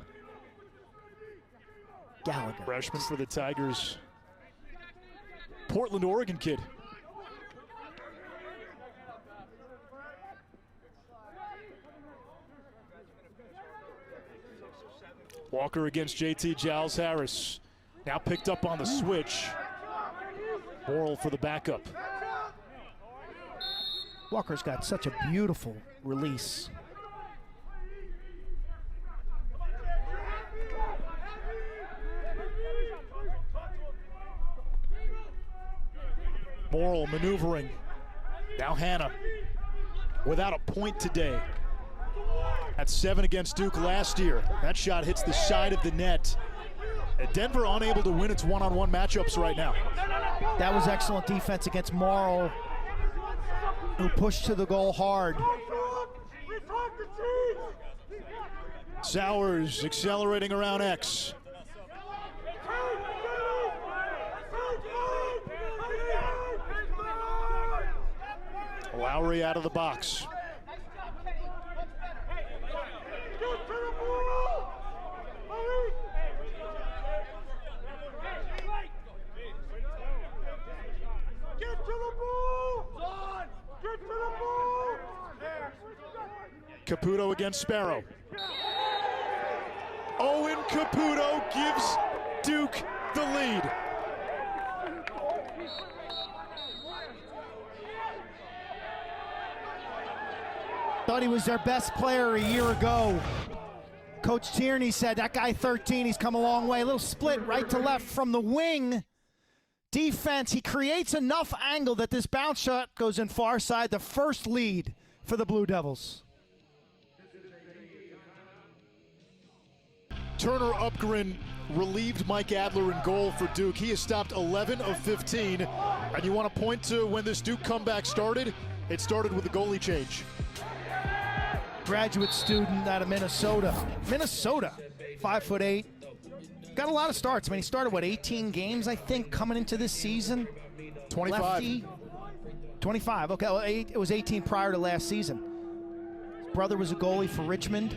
Gallagher. Freshman for the Tigers. Portland, Oregon kid. Walker against JT Giles Harris. Now picked up on the switch. Morrill for the backup. Walker's got such a beautiful release. Morrill maneuvering. Now Hannah without a point today. At 7 against Duke last year. That shot hits the side of the net. Denver unable to win its one-on-one matchups right now. That was excellent defense against Morrill, who pushed to the goal hard. Sowers accelerating around X. Lowry out of the box. Caputo against Sparrow. Owen Caputo gives Duke the lead. Thought he was their best player a year ago. Coach Tierney said, that guy 13, he's come a long way. A little split right to left from the wing. Defense, he creates enough angle that this bounce shot goes in far side. The first lead for the Blue Devils. Turner Upgren relieved Mike Adler in goal for Duke. He has stopped 11 of 15. And you want to point to when this Duke comeback started? It started with the goalie change. Graduate student out of Minnesota. 5'8". Got a lot of starts. I mean, he started, what, 18 games, I think, coming into this season? 25. Lefty. 25, okay. Well, it was 18 prior to last season. His brother was a goalie for Richmond.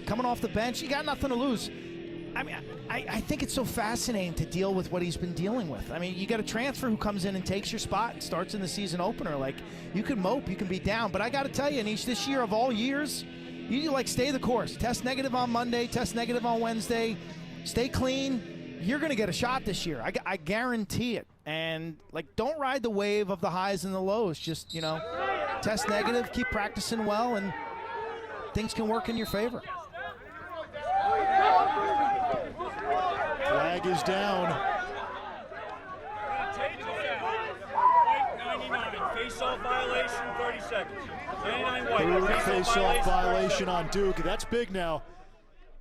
Coming off the bench, you got nothing to lose. I mean, I think it's so fascinating to deal with what he's been dealing with. I mean, you got a transfer who comes in and takes your spot and starts in the season opener. Like, you can mope, you can be down. But I got to tell you, Anish, this year of all years, you like stay the course. Test negative on Monday, test negative on Wednesday. Stay clean. You're going to get a shot this year. I guarantee it. And, like, don't ride the wave of the highs and the lows. Just, you know, test negative, keep practicing well, and things can work in your favor. Flag is down. White 99, face-off violation, 30 seconds. 99 white, Face-off violation on Duke. That's big now.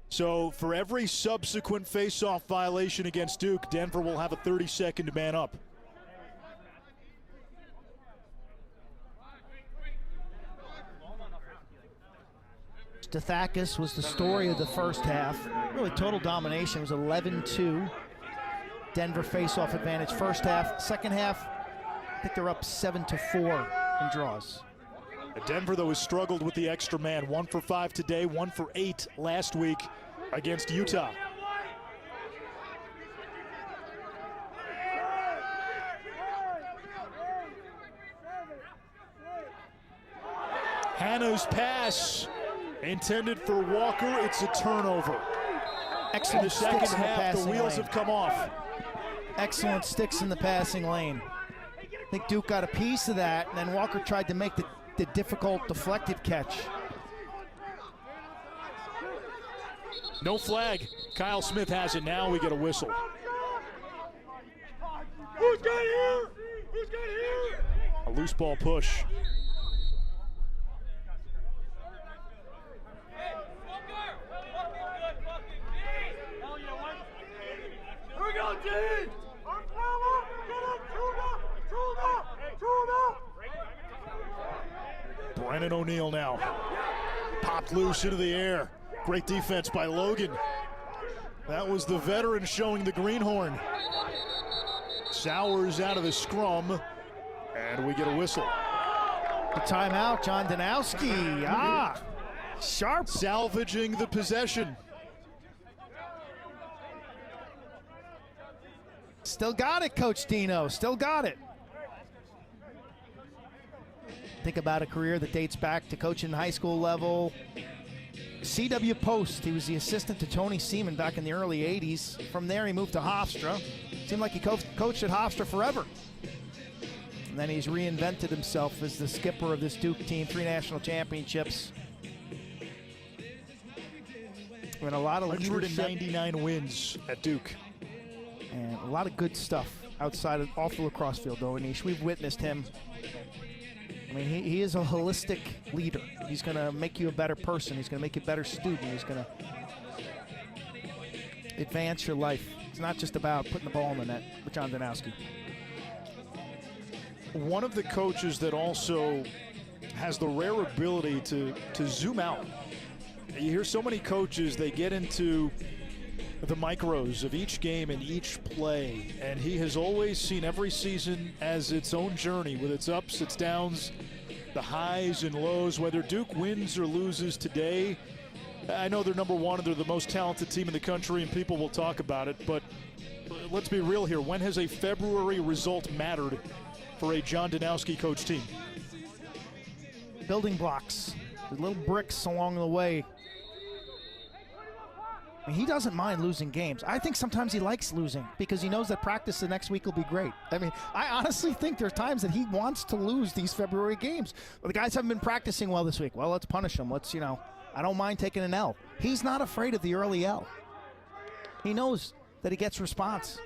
So for every subsequent face-off violation against Duke, Denver will have a 30-second man up. Stathakis was the story of the first half. Really total domination. It was 11-2. Denver face-off advantage first half. Second half, I think they're up 7-4 in draws. Denver, though, has struggled with the extra man. 1 for 5 today, 1 for 8 last week against Utah. Hannah's pass intended for Walker. It's a turnover. Excellent in the second sticks in the half, passing the wheels lane. have come off. Excellent sticks in the passing lane. I think Duke got a piece of that, and then Walker tried to make the difficult deflected catch. No flag. Kyle Smith has it now. We get a whistle. Who's got here? Who's got here? A loose ball push. Here we go, Dean! Brennan O'Neill now. Popped loose into the air. Great defense by Logan. That was the veteran showing the greenhorn. Sowers out of the scrum, and we get a whistle. The timeout, John Danowski. Sharp. Salvaging the possession. Still got it, Coach Dino. Still got it. Think about a career that dates back to coaching high school level. C.W. Post, he was the assistant to Tony Seaman back in the early 80s. From there, he moved to Hofstra. Seemed like he coached at Hofstra forever. And then he's reinvented himself as the skipper of this Duke team, 3 national championships. And a lot of 199 wins at Duke. And a lot of good stuff outside of off the lacrosse field, though, Anish. We've witnessed him. I mean, he is a holistic leader. He's going to make you a better person. He's going to make you a better student. He's going to advance your life. It's not just about putting the ball in the net with John Danowski. One of the coaches that also has the rare ability to zoom out. You hear so many coaches, they get into the micros of each game and each play, and he has always seen every season as its own journey with its ups, its downs, the highs and lows. Whether Duke wins or loses today, I know they're number one and they're the most talented team in the country and people will talk about it, but let's be real here. When has a February result mattered for a John Danowski coach team? Building blocks, the little bricks along the way. I mean, he doesn't mind losing games. I think sometimes he likes losing because he knows that practice the next week will be great. I mean, I honestly think there are times that he wants to lose these February games. Well, the guys haven't been practicing well this week. Well, let's punish them. Let's, I don't mind taking an L. He's not afraid of the early L. He knows that he gets response.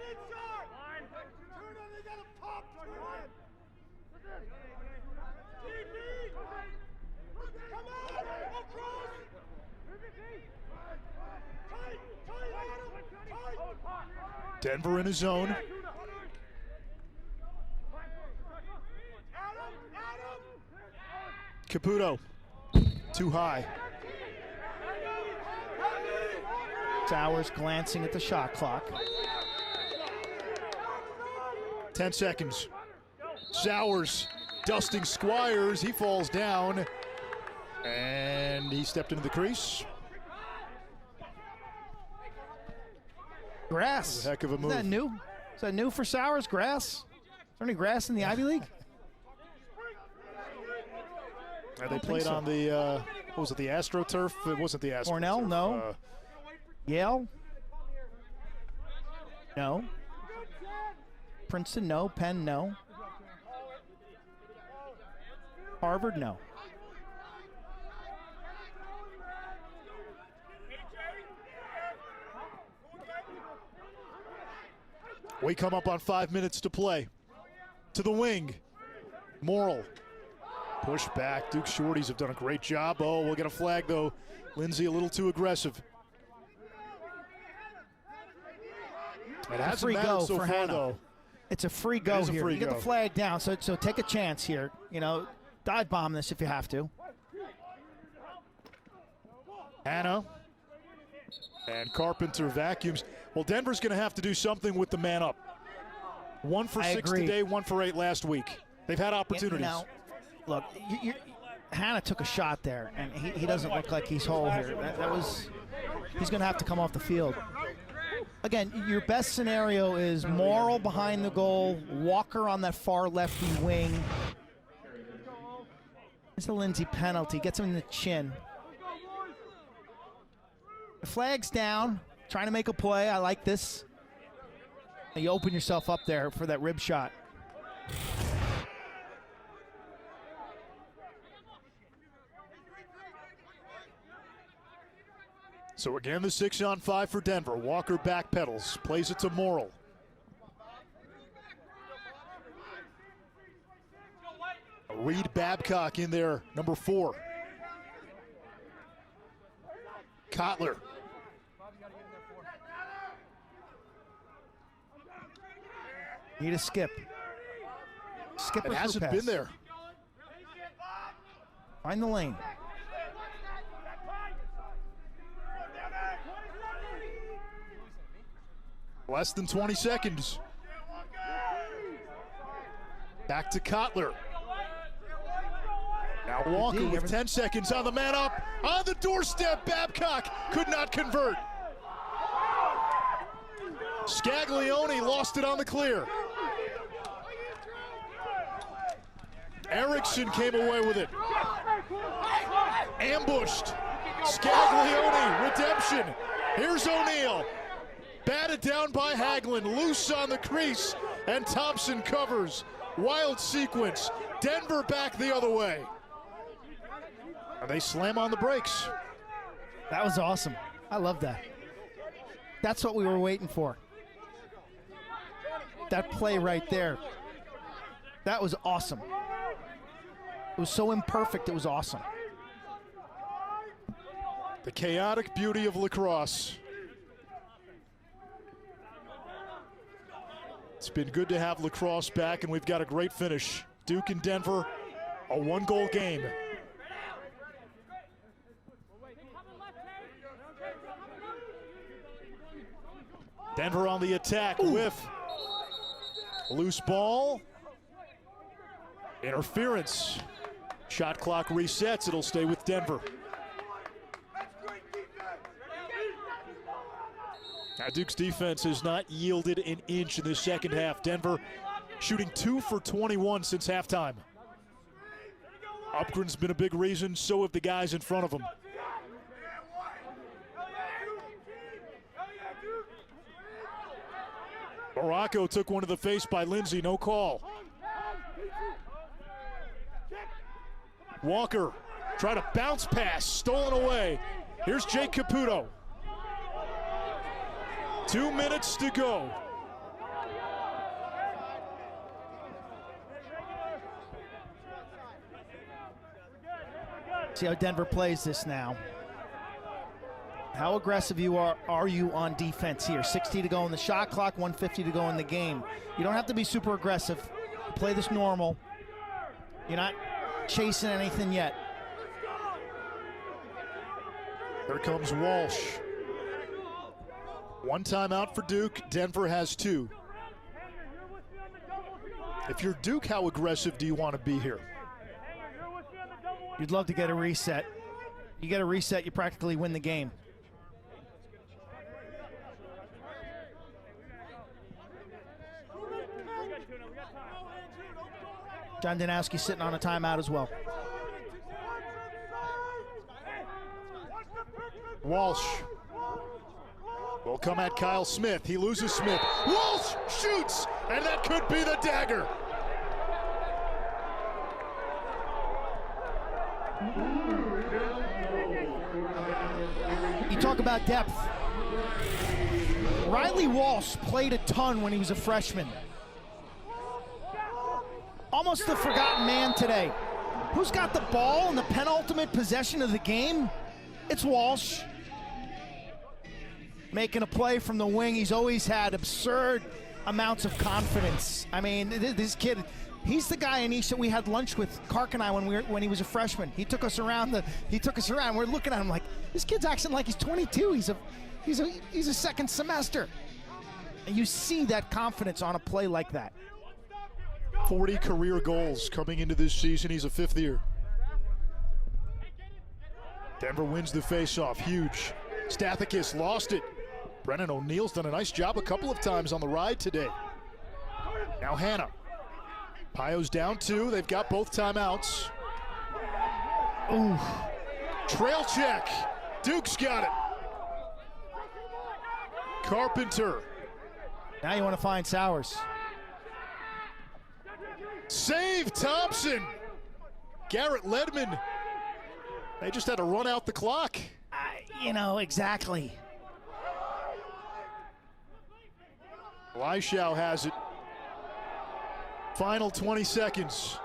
Denver in his zone. Caputo, too high. Sowers glancing at the shot clock. 10 seconds. Sowers dusting Squires. He falls down. And he stepped into the crease. Grass. A heck of a move. Is that new? Is that new for Sowers? Grass? Is there any grass in the Ivy League? They played on the, what was it, the AstroTurf? It wasn't the AstroTurf. Cornell? No. Yale? No. Princeton? No. Penn? No. Harvard? No. We come up on 5 minutes to play. To the wing. Morrill. Push back. Duke Shorties have done a great job. Oh, we'll get a flag, though. Lindsay a little too aggressive. It hasn't free mattered go so for far, Hannah. though. It's a free go here. Free you get go. the flag down, so take a chance here. Dive bomb this if you have to. Hannah. And Carpenter vacuums. Well, Denver's going to have to do something with the man up. 1 for 6 agree. today, 1 for 8 last week. They've had opportunities. Look, Hannah took a shot there, and he doesn't look like he's whole here. He's going to have to come off the field. Again, your best scenario is Morrill behind the goal, Walker on that far lefty wing. It's a Lindsay penalty, gets him in the chin. The flag's down, trying to make a play. I like this. And you open yourself up there for that rib shot. So again, the 6-on-5 for Denver. Walker backpedals, plays it to Morrill. Reed Babcock in there, number 4. Kotler. Need a skip. Skip It or hasn't pass. been there. Find the lane. Less than 20 seconds. Back to Kotler. Now Walker with 10 seconds on the man up. On the doorstep, Babcock could not convert. Scaglione lost it on the clear. Erickson came away with it. Ambushed. Scaglione, redemption. Here's O'Neal. Batted down by Hagelin, loose on the crease, and Thompson covers. Wild sequence. Denver back the other way. And they slam on the brakes. That was awesome. I love that. That's what we were waiting for. That play right there. That was awesome. It was so imperfect, it was awesome. The chaotic beauty of lacrosse. It's been good to have lacrosse back, and we've got a great finish. Duke and Denver, a 1-goal game. Denver on the attack with loose ball. Interference. Shot clock resets. It'll stay with Denver. Now Duke's defense has not yielded an inch in the second half. Denver shooting 2 for 21 since halftime. Upgren's been a big reason, so have the guys in front of him. Morocco took one to the face by Lindsay, no call. Walker tried a bounce pass, stolen away. Here's Jake Caputo. 2 minutes to go. See how Denver plays this now. How aggressive are you on defense here? 60 to go in the shot clock, 150 to go in the game. You don't have to be super aggressive. Play this normal. You're not chasing anything yet. Here comes Walsh. 1 timeout for Duke. Denver has 2. If you're Duke, how aggressive do you want to be here? You'd love to get a reset. You get a reset, you practically win the game. John Danowski sitting on a timeout as well. Walsh will come at Kyle Smith. He loses Smith. Walsh shoots, and that could be the dagger. You talk about depth. Riley Walsh played a ton when he was a freshman. Almost the forgotten man today. Who's got the ball in the penultimate possession of the game? It's Walsh. Making a play from the wing. He's always had absurd amounts of confidence. I mean, this kid, he's the guy, Anish, that we had lunch with, Kark and I, when he was a freshman. He took us around. We're looking at him like, this kid's acting like he's 22. He's a second semester. And you see that confidence on a play like that. 40 career goals coming into this season. He's a 5th year. Denver wins the faceoff. Huge. Stathakis lost it. Brennan O'Neal's done a nice job a couple of times on the ride today. Now Hannah. Pio's down 2. They've got both timeouts. Ooh. Trail check. Duke's got it. Carpenter. Now you want to find Sowers. Save Thompson. Garrett Ledman. They just had to run out the clock. Exactly. Leishau has it. Final 20 seconds.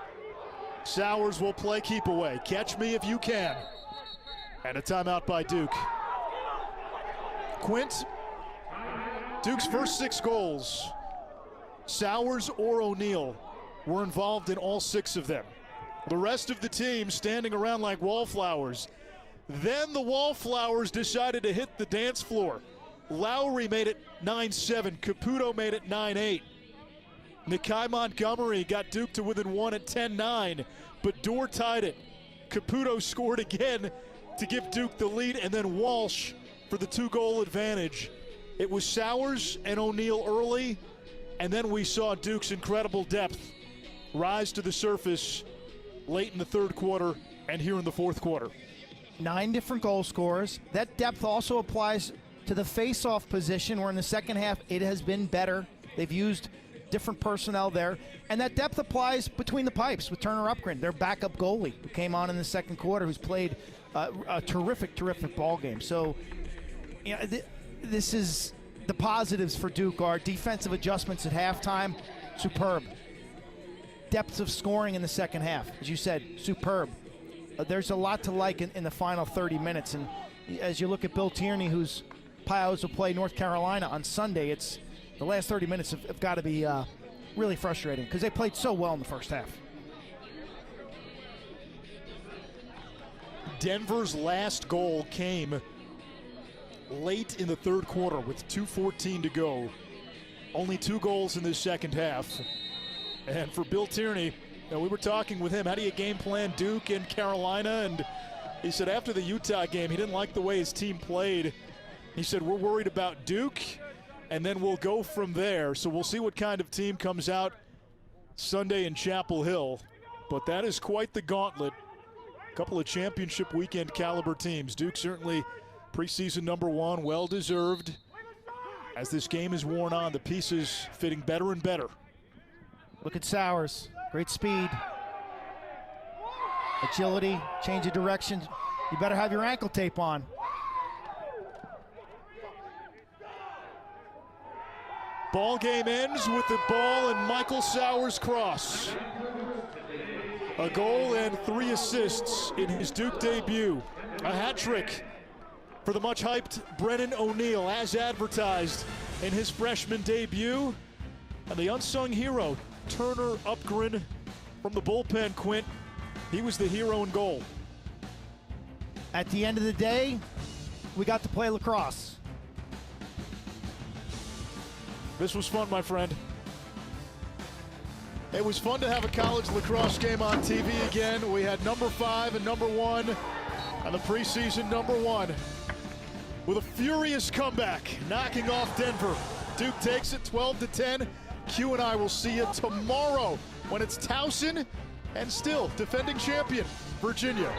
Sowers will play keep away. Catch me if you can. And a timeout by Duke. Quint, Duke's first 6 goals, Sowers or O'Neal were involved in all 6 of them. The rest of the team standing around like wallflowers. Then the wallflowers decided to hit the dance floor. Lowry made it 9-7. Caputo made it 9-8. Nikai Montgomery got Duke to within 1 at 10-9, but Dorr tied it. Caputo scored again to give Duke the lead, and then Walsh for the 2-goal advantage. It was Sowers and O'Neal early, and then we saw Duke's incredible depth rise to the surface late in the third quarter and here in the fourth quarter. 9 different goal scorers. That depth also applies to the face-off position, where in the second half it has been better. They've used different personnel there. And that depth applies between the pipes with Turner Upgren, their backup goalie, who came on in the second quarter, who's played a terrific ball game. So, you know, this is the positives for Duke are defensive adjustments at halftime, superb. Depth of scoring in the second half, as you said, superb. There's a lot to like in the final 30 minutes. And as you look at Bill Tierney, whose Pios will play North Carolina on Sunday, it's the last 30 minutes have got to be really frustrating because they played so well in the first half. Denver's last goal came late in the third quarter with 2:14 to go. Only 2 goals in the second half. And for Bill Tierney, we were talking with him, how do you game plan Duke and Carolina? And he said after the Utah game, he didn't like the way his team played. He said, we're worried about Duke, and then we'll go from there. So we'll see what kind of team comes out Sunday in Chapel Hill. But that is quite the gauntlet. A couple of championship weekend caliber teams. Duke certainly preseason #1, well-deserved. As this game is worn on, the pieces fitting better and better. Look at Sowers, great speed, agility, change of direction. You better have your ankle tape on. Ball game ends with the ball and Michael Sowers' cross. A goal and 3 assists in his Duke debut. A hat trick for the much hyped Brennan O'Neal, as advertised in his freshman debut. And the unsung hero, Turner Upgren from the bullpen, Quint. He was the hero in goal. At the end of the day, we got to play lacrosse. This was fun, my friend. It was fun to have a college lacrosse game on TV again. We had #5 and #1 on the preseason #1 with a furious comeback, knocking off Denver. Duke takes it 12-10. Q and I will see you tomorrow when it's Towson and still defending champion, Virginia.